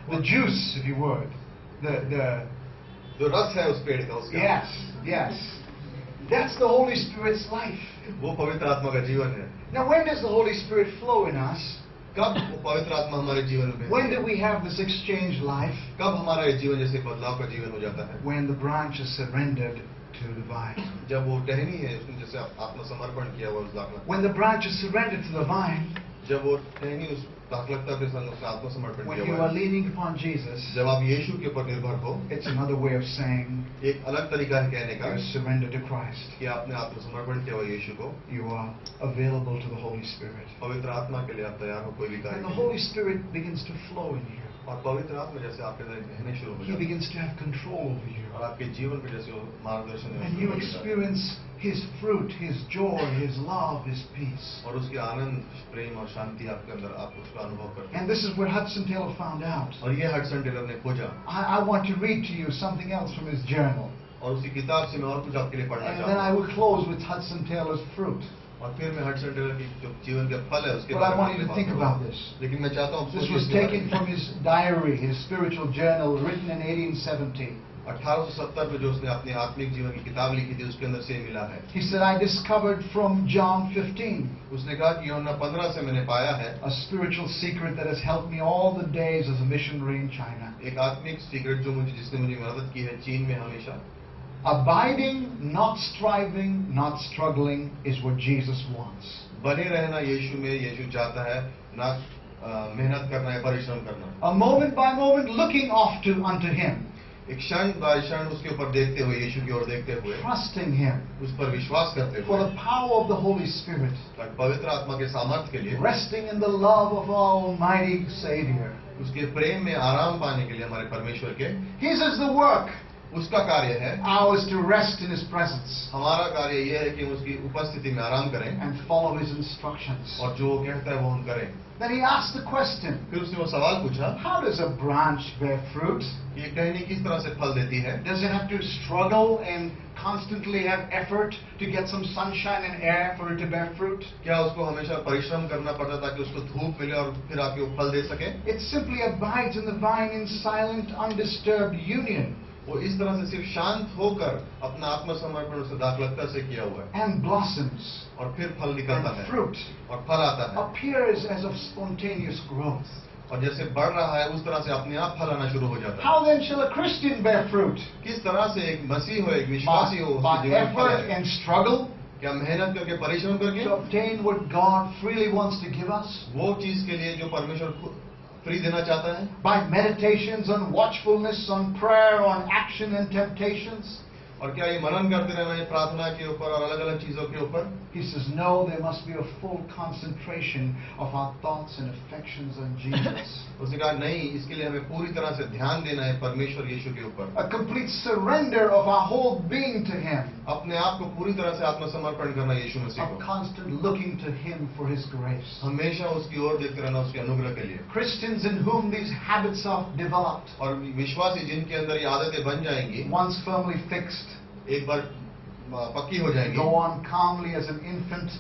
The juice, if you would. जो रस है उस पेड़ का उसका Yes. That's the Holy Spirit's life. वो पवित्र आत्मा का जीवन है Now when does the Holy Spirit flow in us? कब वो पवित्र आत्मा हमारे जीवन में When do we have this exchange life? कब हमारा ये जीवन जैसे बदलाव का जीवन हो जाता है When the branch is surrendered to the vine. जब वो टहनी है उसने जैसे आत्मसमर्पण किया हुआ उस दाखलता When the branch is surrendered to the vine, जब वो टहनी उस दाखलता के संग उसने आत्मसमर्पण when किया you हुआ are है leaning upon Jesus, जब आप यीशु के ऊपर निर्भर हो it's another way of saying एक अलग तरीका है कहने का you're surrendered to Christ. कि आपने आत्मसमर्पण किया हुआ यीशु को You are available to the Holy Spirit. पवित्र आत्मा के लिए आप तैयार हो कोई भी कार्य And the के लिए। Holy Spirit begins to flow in you. और पवित्र आत्मा जैसे आपके अंदर बहने शुरू हो He जाता है begins to have control over you. और आपके जीवन पे जैसे वो मार्गदर्शन देना And शुरू you हो जाता है experience His fruit, His joy, His love, His peace. और उसके आनंद प्रेम और शांति आपके अंदर आप उसका अनुभव करते हैं And this is what Hudson Taylor found out. और ये हडसन टेलर ने खोजा I want to read to you something else from his journal. और उसी किताब से मैं और कुछ आपके लिए पढ़ना And चाहता then I हूँ will close with Hudson Taylor's fruit. और फिर मैं हडसन टेलर की जो जीवन के फल है उसके But I बारे में want you to बात think करूंगा। about this. लेकिन मैं चाहता हूँ This was taken from his diary, his spiritual journal, written in 1870. 1870 में जो उसने अपने आत्मिक जीवन की किताब लिखी थी उसके अंदर से मिला है He said, I discovered from John 15 उसने कहा कि यूहन्ना 15 से मैंने पाया है a spiritual secret that has helped me all the days as a missionary in China. एक आत्मिक सीक्रेट जो जिसने मुझे मदद की है चीन में हमेशा Abiding, not striving, not struggling is what Jesus wants. बने रहना यीशु में यीशु चाहता है ना मेहनत करना है परिश्रम करना A moment by moment looking off unto Him, एक क्षण बाय क्षण उसके ऊपर देखते हुए यीशु की ओर देखते हुए trusting Him उस पर विश्वास करते for हुए the power of the Holy Spirit, ताकि पवित्र आत्मा के सामर्थ्य के लिए resting in the love of our Almighty Savior. उसके प्रेम में आराम पाने के लिए हमारे परमेश्वर के His is the work, उसका कार्य है ours to rest in His presence हमारा कार्य यह है कि हम उसकी उपस्थिति में आराम करें and follow His instructions. और जो वो कहता है वो हम करें Then He asked the question, फिर उसने वो सवाल पूछा how does a branch bear fruit? कि ये टहनी किस तरह से फल देती है Does it have to struggle and constantly have effort to get some sunshine and air for it to bear fruit? क्या उसको हमेशा परिश्रम करना पड़ता ताकि उसको धूप मिले और फिर आके वो फल दे सके It simply abides in the vine in silent, undisturbed union. वो इस तरह से सिर्फ शांत होकर अपना आत्मसमर्पण उसने दाखलता से किया हुआ है and blossoms और फिर फल निकलता and है fruit और फल आता है appears as of spontaneous growth. और जैसे बढ़ रहा है उस तरह से अपने आप फल आना शुरू हो जाता है। How then shall a Christian bear fruit? किस तरह से एक मसीह हो, एक विश्वासी हो, By उसके जीवन में फल effort है? and struggle क्या मेहनत करके परिश्रम करके to obtain what God freely wants to give us? वो चीज के लिए जो परमेश्वर फ्री देना चाहता है? By meditations on watchfulness, on prayer, on action and temptations? और क्या ये मनन करते रहना है प्रार्थना के ऊपर और अलग अलग चीजों के ऊपर? He says, no, there must be a full concentration of our thoughts and affections on Jesus. उसने कहा नहीं, इसके लिए हमें पूरी तरह से ध्यान देना है परमेश्वर यीशु के ऊपर। A complete surrender of our whole being to Him. अपने आप को पूरी तरह से आत्मसमर्पण करना यीशु मसीह A को। constant looking to Him for His grace. हमेशा उसकी ओर देखते रहना उसके अनुग्रह के लिए। Christians in whom these habits are developed, और विश्वासी जिनके अंदर ये आदतें बन जाएंगी, once firmly fixed, एक बार पक्की हो जाएंगी, go on calmly as an infant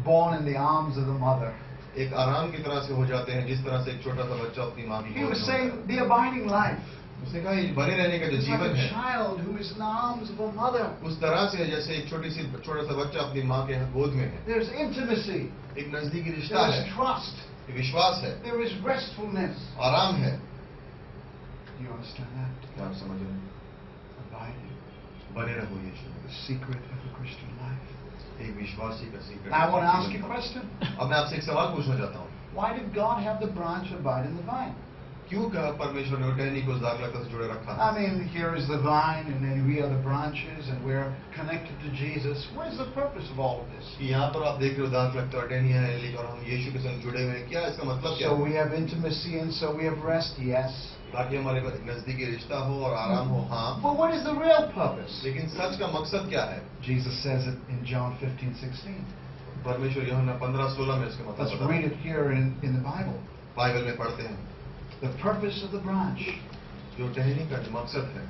born in the arms of the mother. एक आराम की तरह से हो जाते हैं जिस तरह से एक छोटा सा बच्चा अपनी माँ की He गोद was में saying होता है। the abiding life. उसने कहा ये बने रहने का जो It's like जीवन a है child who is in the arms of a mother. उस तरह से जैसे एक छोटा सा बच्चा अपनी माँ के गोद में है। There's intimacy. एक नजदीकी रिश्ता There है, is trust. एक विश्वास है, There is restfulness. आराम है। Do you understand that? क्या आप समझ रहे हैं? Abiding. बने रहो यीशु में। The secret of the Christian life. एक विश्वासी का secret. Now I want to ask you a question. अब मैं आपसे एक सवाल पूछना चाहता हूँ, Why did God have the branch abide in the vine? क्यों कहा परमेश्वर ने टहनी को दाखलता से जुड़े रखा? I mean, here is the vine, and then we are the branches, and we're connected to Jesus. What is the purpose of all of this? कि यहाँ पर आप देख रहे हो दाखलता और टहनियाँ हैं, लेकिन और हम यीशु के संग जुड़े हुए हैं। क्या इसका मतलब क्या So है? we have intimacy, and so we have rest. Yes. ताकि हमारे पास एक नजदीकी रिश्ता हो और आराम हो। हाँ, But what is the real purpose? लेकिन सच का मकसद क्या है? Jesus says it in John 15:16. परमेश्वर यूहन्ना 15:16 में इसका Let's मतलब read it here in the Bible. Bible में पढ़ते हैं। The purpose of the branch. जो टहनी का जो मकसद है,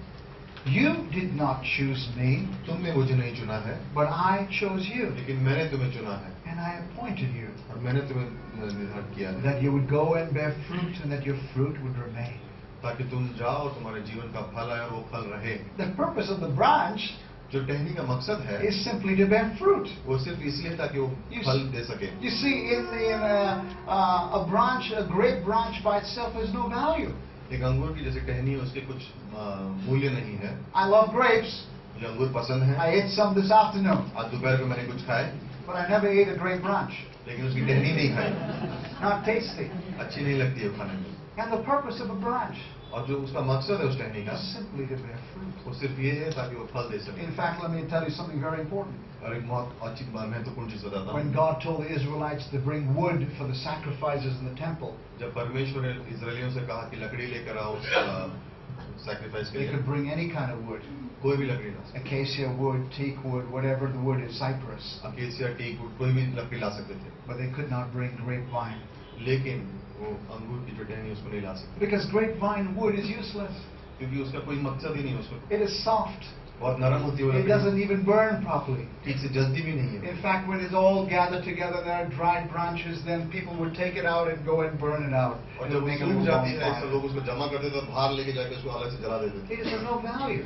You did not choose me, तुमने मुझे नहीं चुना है, but I chose you, लेकिन मैंने तुम्हें चुना है and I appointed you, और मैंने तुम्हें निर्धारित किया है that you would go and bear fruit, and that your fruit would remain. ताकि तुम जाओ और तुम्हारे जीवन का फल आए और वो फल रहे। The purpose of the branch जो टहनी का मकसद है is simply to bear fruit. वो सिर्फ इसलिए ताकि वो फल दे सके। You see, in a branch, a grape branch by itself has no value. एक अंगूर की जैसे टहनी है, उसके कुछ मूल्य नहीं है। I love grapes. मुझे अंगूर पसंद है। I ate some this afternoon, आज दोपहर को मैंने कुछ खाए, but I never ate a grape branch. लेकिन उसकी टहनी नहीं खाई, Not tasty. अच्छी नहीं लगती है खाने में। And the purpose of a branch और जो उसका मकसद है उस टहनी का, is simply to bear fruit. वो सिर्फ ये है ताकि वो फल दे सके। In fact, let me tell you something very important. और एक बहुत अच्छी महत्वपूर्ण चीज बताता When हूँ। God told the Israelites to bring wood for the sacrifices in the temple, जब परमेश्वर ने इजरायलियों से कहा कि लकड़ी लेकर आओ सैक्रिफाइस के they लिए, could bring any kind of wood. कोई भी लकड़ी ला सकते, Acacia wood, teak wood, whatever the wood is, cypress. Acacia, teak wood, कोई भी लकड़ी ला सकते थे, But they could not bring grapevine. लेकिन वो अंगूर की जो टहनी है उसको नहीं ला सकते, Because grapevine wood is useless. क्योंकि उसका कोई मकसद ही नहीं है। उसको It is soft. बहुत नरम होती है वो It लकड़ी, doesn't even burn properly. ठीक से जल्दी भी नहीं है। In fact, when it's all gathered together, there are dried branches, then people would take it out and go and burn it out. और It जब would वो make a सूख little जाती है तो bonfire. लोग उसको जमा करते थे, बाहर लेके जाके उसको अलग से जला देते थे। It is of no value.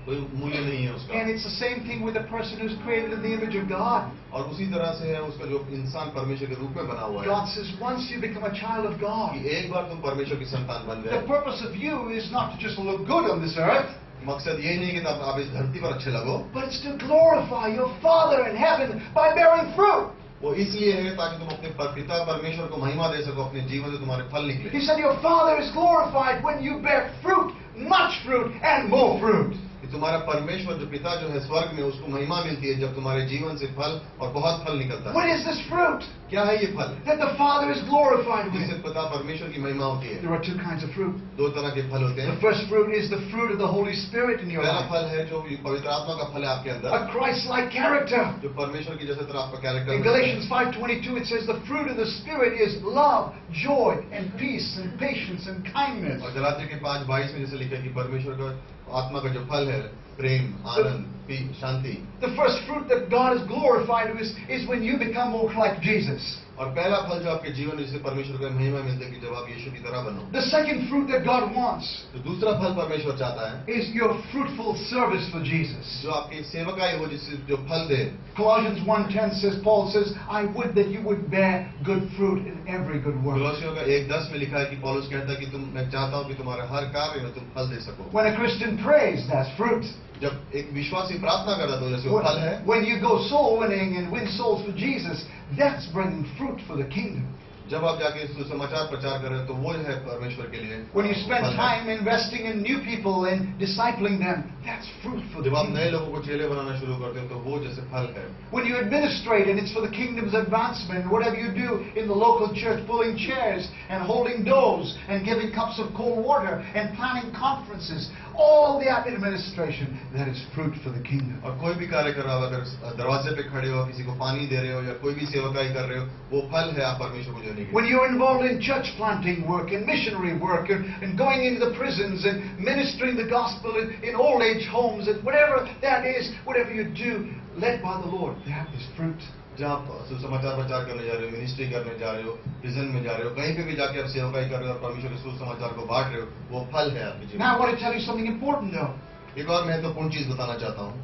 कोई मूल्य नहीं है उसका। And it's the same thing with a person who's created in the image of God. और उसी तरह से है उसका जो इंसान परमेश्वर के रूप में बना हुआ है, God says, once you become a child of God, कि एक बार तुम परमेश्वर की संतान बन the गए, purpose of you is not to just look good on this earth, मकसद ये नहीं कि आप इस धरती पर अच्छे लगो, but it's to glorify your Father in heaven by bearing fruit. वो इसलिए है ताकि तुम अपने पिता परमेश्वर को महिमा दे सको, अपने जीवन से तुम्हारे फल निकले। He said, your Father is glorified when you bear fruit, much fruit, and more fruit. कि तुम्हारा परमेश्वर जो पिता जो है स्वर्ग में, उसको महिमा मिलती है जब तुम्हारे जीवन से फल और बहुत फल निकलता What है। is this fruit? क्या है ये फल? That the Father is glorified जिससे with. पिता परमेश्वर की महिमा होती है। There are two kinds of fruit. दो तरह के फल होते The हैं। first fruit is the fruit of the Holy Spirit in your पहला life. फल है जो पवित्र आत्मा का फल है आपके अंदर, A Christ-like character. जो परमेश्वर की जैसे तरह आपका In character. Galatians 5:22 it says the fruit of the Spirit is love, joy, and peace, and patience, and kindness. और गलातियों के 5:22 में जैसे लिखा है कि परमेश्वर का आत्मा का जो फल है, प्रेम, आनंद, शांति। The first fruit that God is glorified with is when you become more like Jesus. और पहला फल जो आपके जीवन में जिससे परमेश्वर को महिमा मिलती है कि जब आप यीशु की तरह बनो। The second fruit that God wants तो दूसरा फल परमेश्वर चाहता है is your fruitful service for Jesus. जो आपकी सेवकाई हो, जिससे जो फल दे। Colossians 1:10 says, Paul says, I would that you would bear good fruit in every good work. कुलोसियों का 1:10 में लिखा है कि पौलुस कहता है कि मैं चाहता हूं कि तुम्हारे हर कार्य में तुम फल दे सको। When a Christian prays, that's fruit. जब एक विश्वासी प्रार्थना करता है तो जैसे वो फल है। When you go soul winning and win souls for Jesus, that's bringing fruit for the kingdom. जब आप जाके सुसमाचार प्रचार कर रहे हो तो वो है परमेश्वर के लिए। When you spend time investing in new people and discipling them, that's fruit for the जब आप kingdom. नए लोगों को चेले बनाना शुरू करते हो तो वो जैसे फल है। When you administrate and it's for the kingdom's advancement, whatever you do in the local church, pulling chairs and holding doors and giving cups of cold water and planning conferences, all the administration, that is fruit for the kingdom. और कोई भी कार्य कर रहा हो, अगर दरवाजे पे खड़े हो, किसी को पानी दे रहे हो या कोई भी सेवकाई कर रहे हो, वो फल है आप परमेश्वर को देने के। When you're involved in church planting work and missionary work and going into the prisons and ministering the gospel in old age homes and whatever that is, whatever you do, led by the Lord, that is fruit. जहाँ आप सुसमाचार प्रचार करने जा रहे हो, ministry करने जा रहे हो, प्रिजन में जा रहे हो, कहीं पे भी जाके आप सेवकाई कर रहे हो और परमेश्वर के सुसमाचार को बांट रहे हो, वो फल है आपके जीवन। Now I want to tell you something important though. एक और महत्वपूर्ण चीज बताना चाहता हूँ।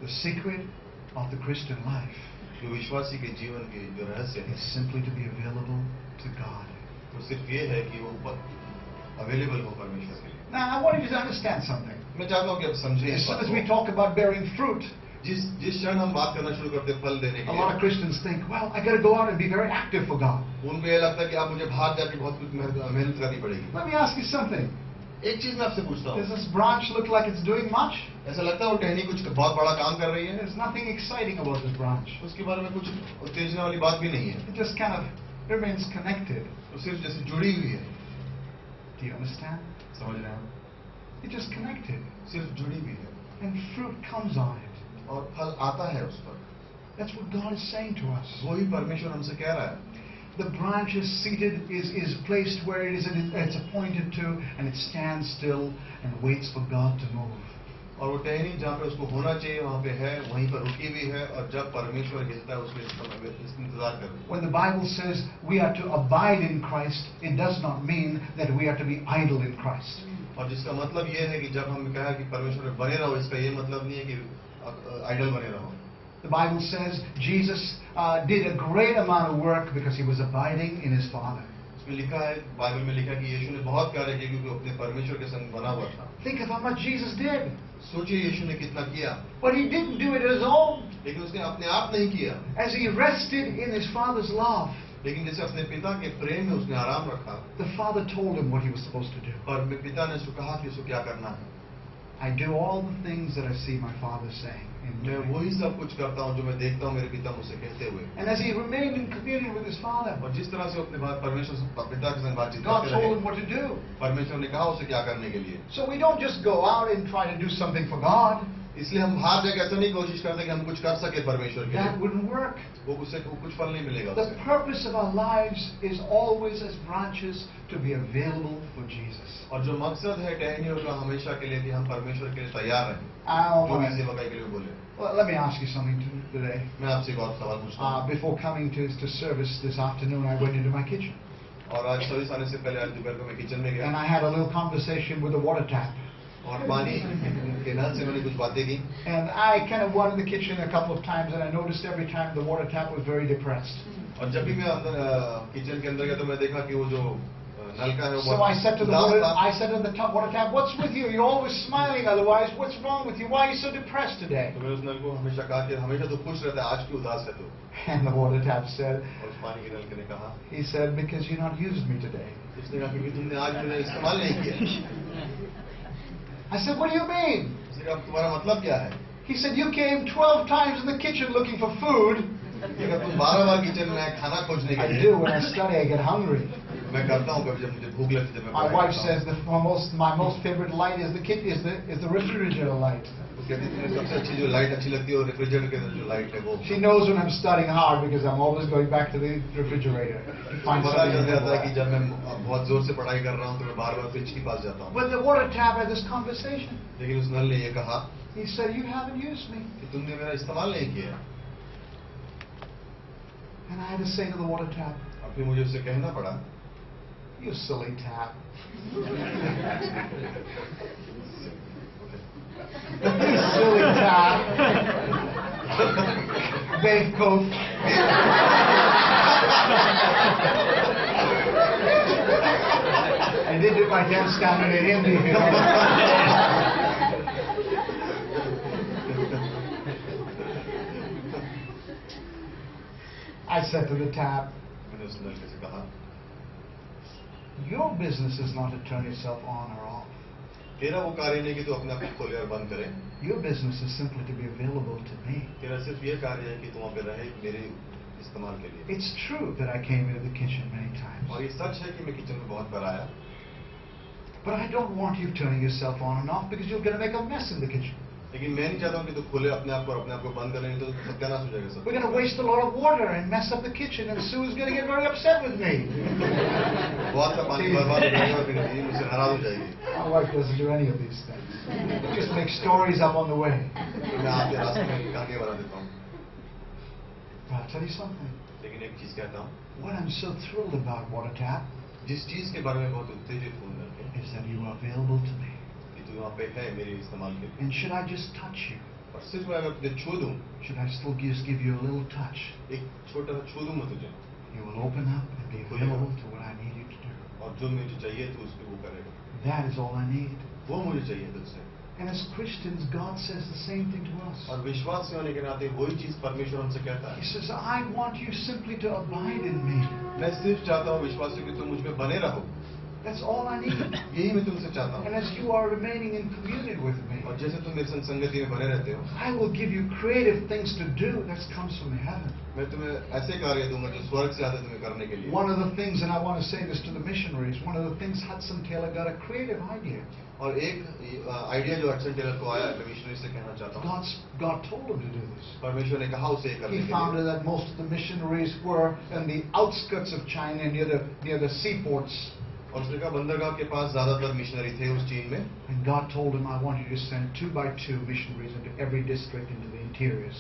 The secret of the Christian life जो विश्वासी के जीवन के जो रहस्य है, is simply to be available to God. वो सिर्फ ये है कि वो अवेलेबल हो परमेश्वर के लिए। Now I want you to understand something. मैं चाहता हूँ कि आप समझें As इस soon बात as we को। talk about bearing fruit, जिस क्षण हम बात करना शुरू करते हैं फल देने a के lot of लिए, Christians think, well, I got to go out and be very active for God. उनको ये लगता है कि आप मुझे बाहर जाके बहुत कुछ मेहनत करनी पड़ेगी। Let me ask you something. एक चीज मैं आपसे पूछता Does हूँ, this branch look like it's doing much? ऐसा लगता है वो टहनी कुछ बहुत बड़ा काम कर रही है? There's nothing exciting about this branch. उसके बारे में कुछ उत्तेजना वाली बात भी नहीं है। It just kind of remains connected. वो सिर्फ जैसे जुड़ी हुई है। Do you understand? समझ रहे हैं आप? It's just connected. सिर्फ जुड़ी हुई है And fruit comes on it. और फल आता है उस पर। That's what God is saying to us. वही परमेश्वर हमसे कह रहा है। The branch is seated, is placed where it is, it's appointed to, and it stands still and waits for God to move. और वो टहनी जहाँ पे उसको होना चाहिए वहाँ पे है, वहीं पर रुकी हुई है और जब परमेश्वर हिलता है उसके इंतजार कर रही है। When the Bible says we are to abide in Christ, it does not mean that we are to be idle in Christ. और जिसका मतलब ये है कि जब हम कहा कि परमेश्वर में बने रहो, इसका ये मतलब नहीं है कि आइडल बने रहो। The Bible says Jesus did a great amount of work because he was abiding in his Father. इसमें लिखा है, बाइबल में लिखा है कि यीशु ने बहुत कार्य किए क्योंकि अपने परमेश्वर के संग बना हुआ था। Think of how much Jesus did. सोचिए यीशु ने कितना किया, But he didn't do it on his own. लेकिन उसने अपने आप नहीं किया। As he rested in his Father's love, लेकिन जैसे अपने पिता के प्रेम में उसने आराम रखा the Father told him what he was supposed to do. और पिता ने उसको कहा कि उसको क्या करना है। I do all the things that I see my Father saying. and मैं doing. वही सब कुछ करता हूँ जो मैं देखता हूँ मेरे पिता मुझसे कहते हुए। And as he remained in communion with his Father, और जिस तरह से अपने परमेश्वर से पिता के संग बातचीत God करते told रहे, him what to do. परमेश्वर ने कहा उसे क्या करने के लिए। So we don't just go out and try to do something for God. इसलिए हम बाहर जाके ऐसा नहीं कोशिश करते कि हम कुछ कर सके परमेश्वर के That लिए, wouldn't work. वो उससे कुछ फल नहीं मिलेगा The उससे। purpose of our lives is always as branches to be available for Jesus. और जो मकसद है टहनियों का हमेशा के लिए कि हम परमेश्वर के लिए तैयार रहें, Now, जो भी सेवकाई के लिए बोले। well, let me ask you something today. मैं आपसे एक और सवाल पूछता हूँ। Before coming to service this afternoon, I went into my kitchen. और आज सर्विस आने से पहले आज दोपहर को मैं किचन में And गया I had a little conversation with the water tap. और पानी के नल से मैंने कुछ बातें की। And I kind of went in the kitchen a couple of times, and I noticed every time the water tap was very depressed. और जब भी मैं अंदर किचन के अंदर गया तो मैं देखा कि वो जो नल का है वो So I said to the उदास water, था। I said to the water tap, "What's with you? You're always smiling. Otherwise, what's wrong with you? Why are you so depressed today?" तो मैं उस नल को हमेशा कहा कि हमेशा तो खुश रहता है, आज क्यों उदास है तू? And the water tap said, और उस पानी के नल के ने कहा, he said, "Because you're not used me today." उसने कहा कि तुमने आज मुझे इस्तेमाल नहीं किया। I said, "What do you mean?" उसने कहा तुम्हारा मतलब क्या है? He said, "You came 12 times in the kitchen looking for food." ये कहा तुम 12 बार किचन में आए खाना खोजने के I लिए। do. When I study, I get hungry. मैं करता हूँ कभी जब मुझे भूख लगती है जब मैं My पढ़ाई wife करता says that my most favorite light is the refrigerator light. हूँ। वो कहती है तुम्हें सबसे अच्छी जो लाइट अच्छी लगती है और रेफ्रिजरेटर के अंदर जो लाइट है वो। She knows when I'm studying hard because I'm always going back to the refrigerator to find पता चल something. जाता है कि जब मैं बहुत जोर से पढ़ाई कर रहा हूँ तो मैं बार-बार फ्रिज के पास जाता हूँ। But the water tap had this conversation. लेकिन उस नल ने ये कहा He said, "You haven't used me." कि तुमने मेरा इस्तेमाल नहीं किया। And I had to say to the water tap, और फिर मुझे उससे कहना पड़ा, you silly tap. You silly tap. Beefcoat. I did it my 10th standard in Hindi. I said to the tap, मैंने उस नलके से कहा, your business is not to turn yourself on or off. तेरा वो कार्य नहीं कि तू अपने आप को खोले और बंद करे. Your business is simply to be available to me. तेरा सिर्फ ये कार्य है कि तू वहाँ पे रहे मेरे इस्तेमाल के लिए. It's true that I came into the kitchen many और times. ये सच है कि मैं किचन में बहुत बार आया, But I don't want you turning yourself on and off because you're going to make a mess in the kitchen. लेकिन मैं नहीं चाहता हूँ कि तू खोले अपने आप को और अपने आप को बंद करे, नहीं तो सत्यानाश हो जाएगा सब. We're going to waste a lot of water and mess up the kitchen, and Sue's going to get very upset with me. बहुत सा पानी बर्बाद हो जाएगा और फिर बीवी मुझसे नाराज हो जाएगी. My wife doesn't do any of these things. Just make stories up on the way. मैं आपके रास्ते में कहानियाँ बना देता हूँ. But I'll tell you something. लेकिन एक चीज कहता हूँ, What I'm so thrilled about Water Tap जिस चीज के बारे में बहुत उत्तेजित हूँ करके is that you are available to me. कि तू वहाँ पे है मेरे इस्तेमाल के लिए. And should I just touch you? और सिर्फ मैं अगर तुझे छू दूँ, Should I still just give you a little touch? एक छोटा सा छू दूँ मैं तुझे, You will open up and be available to what I need you to do. और जो मुझे चाहिए तू उस पर वो करेगा. That is all I need. वो मुझे चाहिए तुझसे. And as Christians, God says the same thing to us. और विश्वास होने के नाते वही चीज परमेश्वर हमसे कहता He है. says, I want you simply to abide in me. मैं सिर्फ चाहता हूँ विश्वास कि तुम मुझ में बने रहो. That's all I need. यही मैं तुमसे चाहता And हूँ. as you are remaining in communion with me, और जैसे तुम मेरे संग संगति में बने रहते हो, I will give you creative things to do that comes from heaven. मैं तुम्हें ऐसे कार्य दूंगा जो स्वर्ग से आते तुम्हें करने के लिए. One of the things, and I want to say this to the missionaries, one of the things Hudson Taylor got a creative idea. और एक आइडिया जो हडसन टेलर को आया, मैं मिशनरी से कहना चाहता हूँ. God told him to do this. परमेश्वर ने कहा उसे ये करने He के found लिए. that most of the missionaries were in the outskirts of China, near the seaports. और उसने कहा बंदरगाह के पास ज्यादातर मिशनरी थे उस चीन में. And God told him, I want you to send 2 by 2 missionaries into every district into the interiors.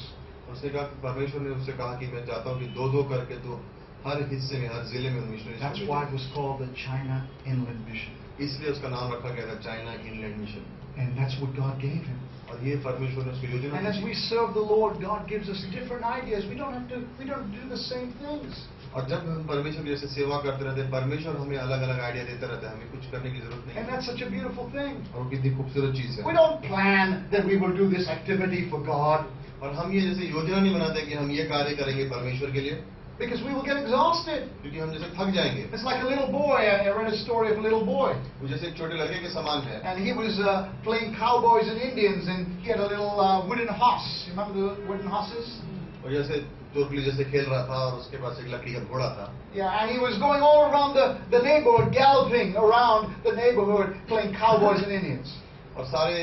उसने कहा परमेश्वर ने उससे कहा कि मैं चाहता हूँ कि 2-2 करके तो हर हिस्से में हर जिले में missionary. That's why it was called the China Inland Mission. इसलिए उसका नाम रखा गया था China inland mission. And that's what God gave him. और ये परमेश्वर ने उसकी योजना And as we serve the Lord, God gives us different ideas. We don't do the same things. और जब हम परमेश्वर की जैसे सेवा करते रहते हैं, परमेश्वर हमें अलग अलग आइडिया देते रहता है, हमें कुछ करने की जरूरत नहीं And है. that's such a beautiful thing. और वो कितनी खूबसूरत चीज है. We don't plan that we will do this activity for God, और हम ये जैसे योजना नहीं बनाते कि हम ये कार्य करेंगे परमेश्वर के लिए, because we will get exhausted. क्योंकि हम जैसे थक जाएंगे. It's like a little boy. I read a story of a little boy. वो जैसे एक छोटे लड़के के समान है. And he was playing cowboys and Indians, and he had a little wooden horse. You remember the wooden horses? और जैसे टोकली जैसे खेल रहा था और उसके पास एक लकड़ी का घोड़ा था. Yeah, and he was going all around the neighborhood, galloping around the neighborhood, playing cowboys and Indians. और सारे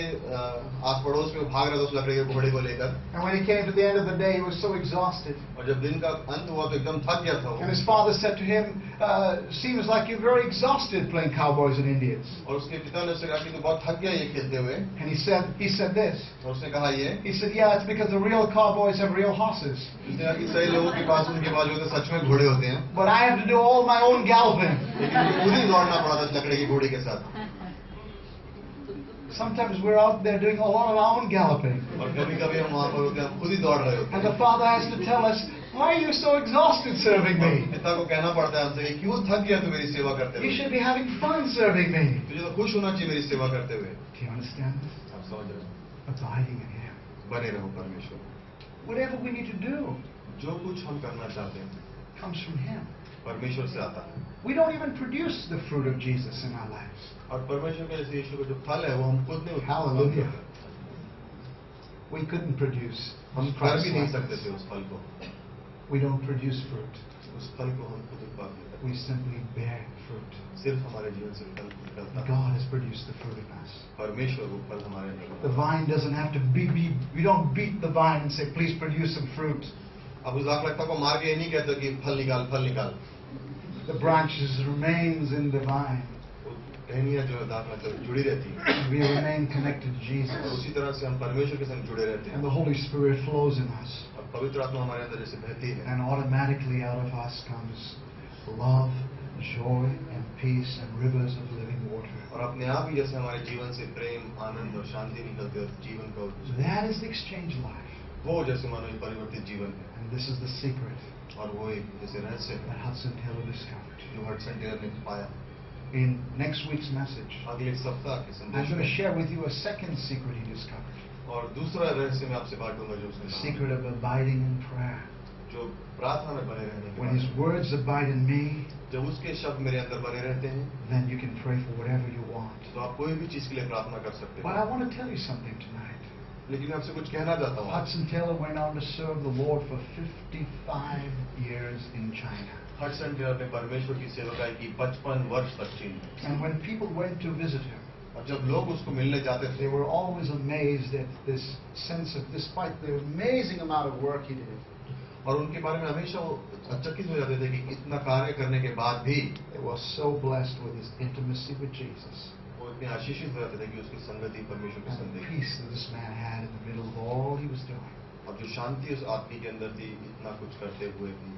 आस पड़ोस में भाग रहा था उस लकड़ी के घोड़े को लेकर. And when he came to the end of the day, he was so exhausted. और जब दिन का अंत हुआ तो एकदम थक गया था वो. And his father said to him, seems like you're very exhausted playing cowboys and Indians. और उसके पिता ने उससे कहा कि तू बहुत थक गया ये खेलते हुए. And he said this. और उसने कहा ये. He said, yeah, it's because the real cowboys have real horses. उसने कहा कि सही लोगों के पास उनके पास जो होते सच में घोड़े होते हैं. But I have to do all my own galloping. लेकिन मुझे खुद ही दौड़ना पड़ा था लकड़ी के घोड़े के साथ. Sometimes we're out there doing a lot of our own galloping. और कभी-कभी हम वहाँ पर होते हैं, हम खुद ही दौड़ रहे होते And हैं. the father has to tell us, why are you so exhausted serving और me? पिता को कहना पड़ता है हमसे कि क्यों थक गया तू मेरी सेवा करते You हुए. should be having fun serving me. तुझे तो खुश होना चाहिए मेरी सेवा करते हुए. Do you understand this? आप समझ रहे हो. Abiding in Him. बने रहो परमेश्वर. Whatever we need to do जो कुछ हम करना चाहते हैं comes from Him. परमेश्वर से आता है. We don't even produce the fruit of Jesus in our lives. और परमेश्वर के जैसे यीशु का जो फल है वो हम खुद नहीं उठा Hallelujah. We couldn't produce. हम कर Christ भी नहीं सकते likeness. थे उस फल को. We don't produce fruit. उस फल को हम खुद उत्पाद नहीं करते. We simply bear fruit. सिर्फ हमारे जीवन से निकलता है. God has produced the fruit in us. परमेश्वर वो फल हमारे अंदर. The vine doesn't have to be, we don't beat the vine and say, please produce some fruit. अब उस दाखलता को मार के ये नहीं कहते कि फल निकाल. The branches remains in the vine. टहनियां जो है दाखला जुड़ी रहती हैं We remain connected to और Jesus. उसी तरह से हम परमेश्वर के संग जुड़े रहते And हैं the Holy Spirit flows in us. और पवित्र आत्मा हमारे अंदर जैसे बहती है And automatically out of us comes love, joy, and peace, and rivers of living water. और अपने आप ही जैसे हमारे जीवन से प्रेम आनंद और शांति निकलते और जीवन का That is the exchange life. वो जैसे मानो एक परिवर्तित जीवन है And this is the secret और वो एक जैसे रहस्य है that Hudson Taylor discovered. जो हडसन टेलर ने पाया In next week's message, अगले सप्ताह के I'm संदेश going to में share with you a second secret he discovered. और दूसरा रहस्य मैं आपसे बांटूंगा जो The उसने secret of abiding in prayer. जो प्रार्थना में बने रहने के When his बारे में। words abide in me, जब उसके शब्द मेरे अंदर बने रहते हैं then you can pray for whatever you want. तो आप कोई भी चीज के लिए प्रार्थना कर सकते But हैं I want to tell you something tonight. लेकिन मैं आपसे कुछ कहना चाहता हूँ Hudson Taylor went on to serve the Lord for 55 years in China. Hudson Taylor ने परमेश्वर की सेवकाई की 55 वर्ष तक चीन में And when people went to visit him, और जब लोग उसको मिलने जाते थे they were always amazed at this sense of, despite the amazing amount of work he did, और उनके बारे में हमेशा वो अचकित हो जाते थे कि इतना कार्य करने के बाद भी they were so blessed with his intimacy with Jesus वो इतने आशीषित हो जाते थे कि उसकी संगति परमेश्वर के and संग the देखी peace that this man had in the middle of all he was doing. और जो शांति उस आदमी के अंदर थी इतना कुछ करते हुए भी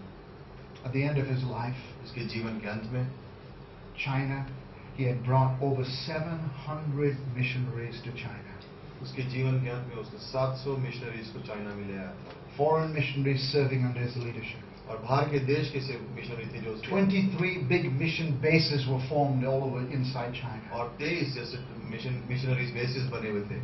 At the end of his life, उसके जीवन के अंत में China, he had brought over 700 missionaries to China. उसके जीवन के अंत में उसने 700 मिशनरीज को चाइना में ले आया था Foreign missionaries serving under his leadership. और बाहर के देश के से मिशनरी थे जो उसके 23 big mission bases were formed all over inside China. और 23 जैसे मिशनरीज बेसिस बने हुए थे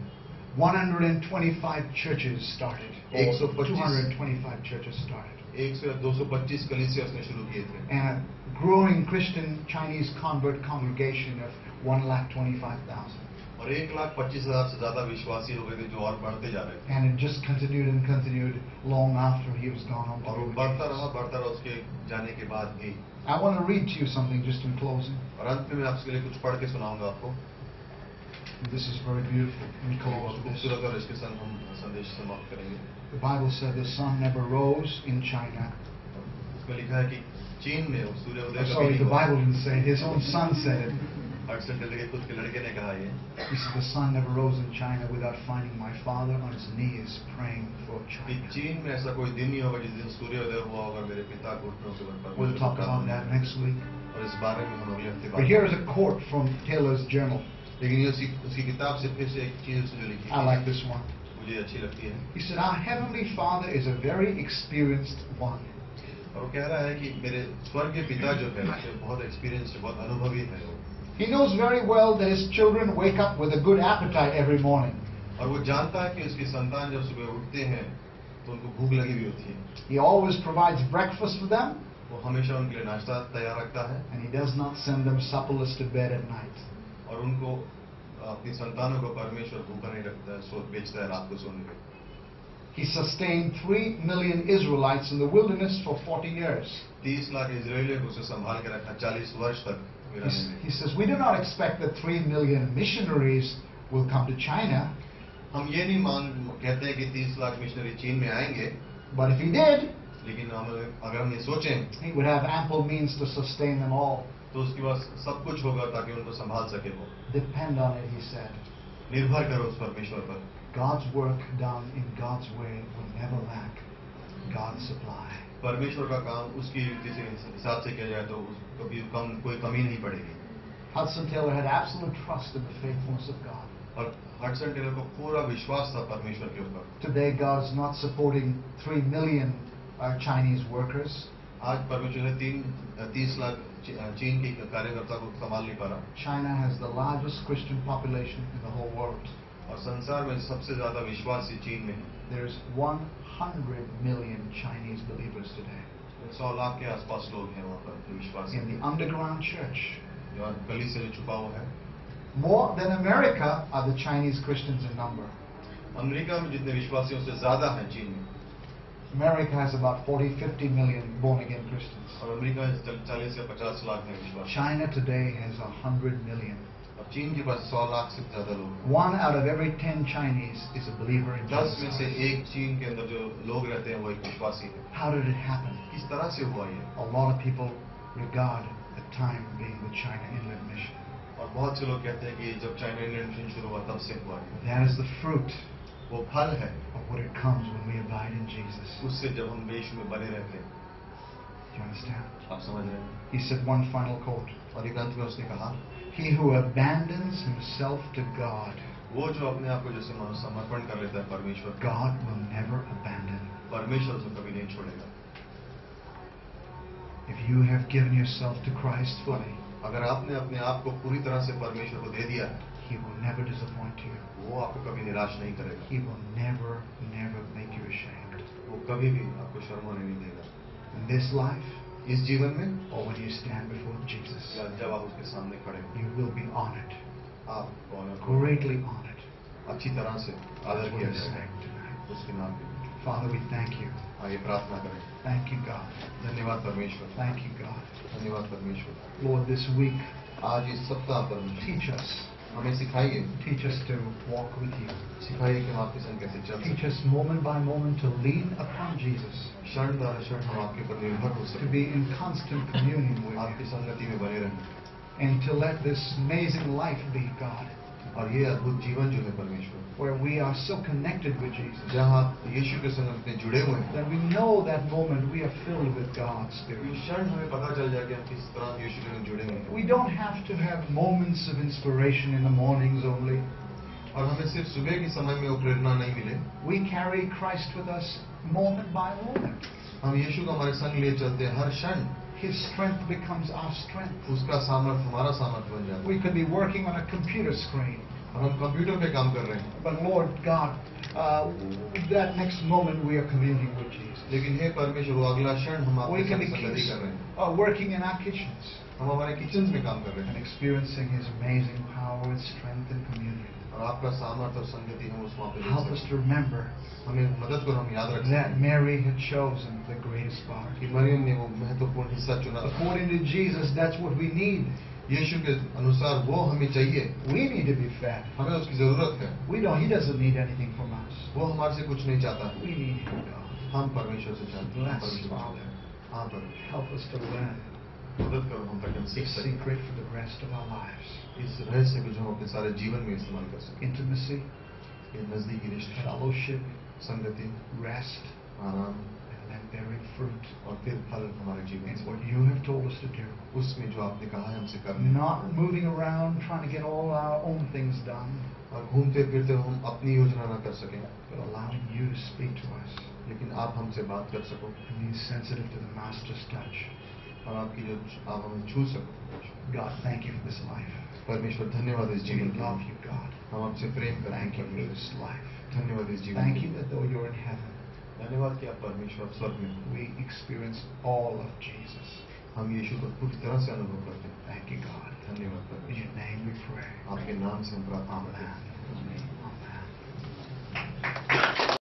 125 churches started. Or 125 225 churches started. 100 या 225 कलीसिया उसने शुरू किए थे And a growing Christian Chinese convert congregation of 1,25,000. और 1,25,000 से ज्यादा विश्वासी हो गए थे जो और बढ़ते जा रहे थे And it just continued and continued long after he was gone on to और be वो with बढ़ता Jesus. रहा उसके जाने के बाद भी I want to read to you something just in closing. और अंत में मैं आपके लिए कुछ पढ़ के सुनाऊंगा आपको This is very beautiful. Let me close बहुत with this. खूबसूरत और इसके संग हम संदेश समाप्त करेंगे The Bible said the sun never rose in China. उसमें लिखा है कि चीन में सूर्योदय I'm कभी sorry, नहीं the हुआ। Bible didn't say it. His own son said it. Hudson Taylor के खुद के लड़के ने कहा ये He said the sun never rose in China without finding my father on his knees praying for कि China. चीन में ऐसा कोई दिन नहीं होगा जिस दिन सूर्योदय हुआ होगा मेरे पिता घुटनों के बल पर We'll talk about that next week. और इस बारे में हम अगले हफ्ते But here is बात a quote from Taylor's journal. लेकिन ये उसकी किताब से फिर से एक चीज उसने जो लिखी I like this one. मुझे अच्छी लगती है He said, our Heavenly Father is a very experienced one. और वो कह रहा है कि मेरे स्वर्गीय पिता जो है वो बहुत एक्सपीरियंस है बहुत अनुभवी है वो He knows very well that his children wake up with a good appetite every morning. और वो जानता है कि उसकी संतान जब सुबह उठते हैं तो उनको भूख लगी हुई होती है He always provides breakfast for them, वो हमेशा उनके लिए नाश्ता तैयार रखता है and he does not send them supperless to bed at night. और उनको अपनी संतानों को परमेश्वर भूखा नहीं रखता है सो बेचता है रात को सोने पे He sustained 3 million Israelites in the wilderness for 40 years. 30 lakh इजरायलियों को उसे संभाल के रखा 40 वर्ष तक वीराने में He says, we do not expect that 3 million missionaries will come to China, हम ये नहीं कहते हैं कि 30 लाख मिशनरी चीन में आएंगे but if he did, लेकिन हम अगर हम ये सोचें he would have ample means to sustain them all. तो उसके पास सब कुछ होगा ताकि उनको संभाल सके वो Depend on it, he said. निर्भर करो उस परमेश्वर पर God's work done in God's way will never lack God's supply. परमेश्वर का काम उसकी रीति से हिसाब से किया जाए तो कभी कोई कमी नहीं पड़ेगी Hudson Taylor had absolute trust in the faithfulness of God. और हडसन टेलर को पूरा विश्वास था परमेश्वर के ऊपर Today, God's not supporting 3 million Chinese workers. आज परमेश्वर ने 30 लाख चीन के कार्यकर्ता को संभाल नहीं पा रहा China has the largest Christian population in the whole world. और संसार में सबसे ज्यादा विश्वासी चीन में है There's 100 million Chinese believers today. 100 lakh के आसपास लोग हैं वहाँ पर जो विश्वासी In the underground church, जो गली से जो छुपा हुआ है more than America are the Chinese Christians in number. America में जितने विश्वासियों से ज्यादा हैं चीन में America has about 40-50 million born-again Christians. और अमेरिका में 40 से 50 लाख हैं विश्वासी China today has 100 million. और चीन के पास 100 लाख से ज्यादा लोग हैं 1 out of every 10 Chinese is a believer in 10 Jesus में से Christ. एक चीन के अंदर जो लोग रहते हैं वो एक विश्वासी है How did it happen? किस तरह से हुआ ये A lot of people regard the time being the China Inland Mission. और बहुत से लोग कहते हैं कि जब चाइना इंडियन मिशन शुरू हुआ तब से हुआ है। That is the fruit वो फल है of what it comes when we abide in Jesus. उससे जब हम यीशु में बने रहते हैं। Do you understand? आप समझ रहे हैं? He said one final quote. और एक अंत में उसने कहा, He who abandons himself to God, वो जो अपने आप को जैसे मानो समर्पण कर लेता है परमेश्वर को, God will never abandon. परमेश्वर उसे कभी नहीं छोड़ेगा। If you have given yourself to Christ fully, अगर आपने अपने आप को पूरी तरह से परमेश्वर को दे दिया है, He will never disappoint you. वो आपको कभी निराश नहीं करेगा। He will never, never make you ashamed. वो कभी भी आपको शर्म होने नहीं देगा। In this life, इस जीवन में or when you stand before Jesus, या जब आप उसके सामने खड़े हो, you will be honored, आप greatly honored. अच्छी तरह से That's आदर what किया is जाएगा saying tonight. उसके नाम पे। Father, we thank you. आइए प्रार्थना करें। Thank you, God. धन्यवाद परमेश्वर। Thank you, God. धन्यवाद परमेश्वर। Lord, this week, आज इस सप्ताह पर teach us. हमें सिखाइए Teach us to walk with you. सिखाइए कि हम आपके संग कैसे चल Teach सकते us moment by moment to lean upon Jesus, हैं। क्षण दर क्षण हम आपके ऊपर निर्भर हो to सके, be in constant communion with आपकी you, संगति में बने रहें, and to let this amazing life be, God, और ये अद्भुत जीवन जो है परमेश्वर, where we are so connected with Jesus, जहाँ यीशु के संग इतने जुड़े हुए हैं, that we know that moment we are filled with God's ये Spirit. क्षण हमें पता चल जाए कि हम किस तरह यीशु के संग जुड़े हुए हैं। We don't have to have moments of inspiration in the mornings only. और हमें सिर्फ सुबह के समय में वो प्रेरणा नहीं मिले, We carry Christ with us moment by moment. हम यीशु को हमारे संग लिए चलते हैं हर क्षण। His strength becomes our strength. उसका सामर्थ्य हमारा सामर्थ्य बन जाता है। We could be working on a computer screen, और हम कंप्यूटर पे काम कर रहे हैं, but Lord God, that next moment we are communing with Jesus. लेकिन हे परमेश्वर वो अगला क्षण हम We आपके can संग be संगति कर रहे हैं, working in our kitchens हम हमारे किचन में काम कर रहे and हैं, experiencing His amazing power and strength and communion. और आपका सामर्थ्य और संगति हम उस वहाँ पे देख Help सकते us हैं। to remember हमें मदद करो, हम याद रख that सकें Mary had chosen the greatest part. कि मरियम ने वो महत्वपूर्ण हिस्सा चुना। According to Jesus, that's what we need. यीशु के अनुसार वो हमें चाहिए, We need to be fed. हमें उसकी जरूरत है। He doesn't need anything from us. वो हमारे से कुछ नहीं चाहता, We need Him, God. हम परमेश्वर से चाहते हैं। Bless, परमेश्वर से Father. चाहते हैं। हाँ परमेश्वर, Help us to learn मदद करो हम ताकि हम सीख this सकें secret for the rest of our lives. इस रहस्य को जो हम अपने सारे जीवन में इस्तेमाल कर सकें। Intimacy, ये नजदीकी रिश्ता, fellowship, संगति, rest, आराम and then bearing fruit. और फिर फल हमारे जीवन It's में। what you have told us to do. उसमें जो आपने कहा है हमसे करना, Not moving around trying to get all our own things done, और घूमते फिरते हम अपनी योजना न कर सकें, but allowing you to speak to us लेकिन आप हमसे बात कर सको and being sensitive to the Master's touch. और आपकी जो आप हमें छू सको। God, thank you for this life. परमेश्वर धन्यवाद इस We जीवन के love लिए। you, God. हम आपसे प्रेम करते Thank you हैं for परमेश्वर। this life. धन्यवाद इस जीवन Thank के you लिए। that though you're in heaven, धन्यवाद कि आप परमेश्वर स्वर्ग में हो। we experience all of Jesus. हम यीशु को पूरी तरह से अनुभव करते हैं। Thank you, God. धन्यवाद In परमेश्वर। your name we pray. आपके नाम से हम प्रार्थना करते हैं। Amen.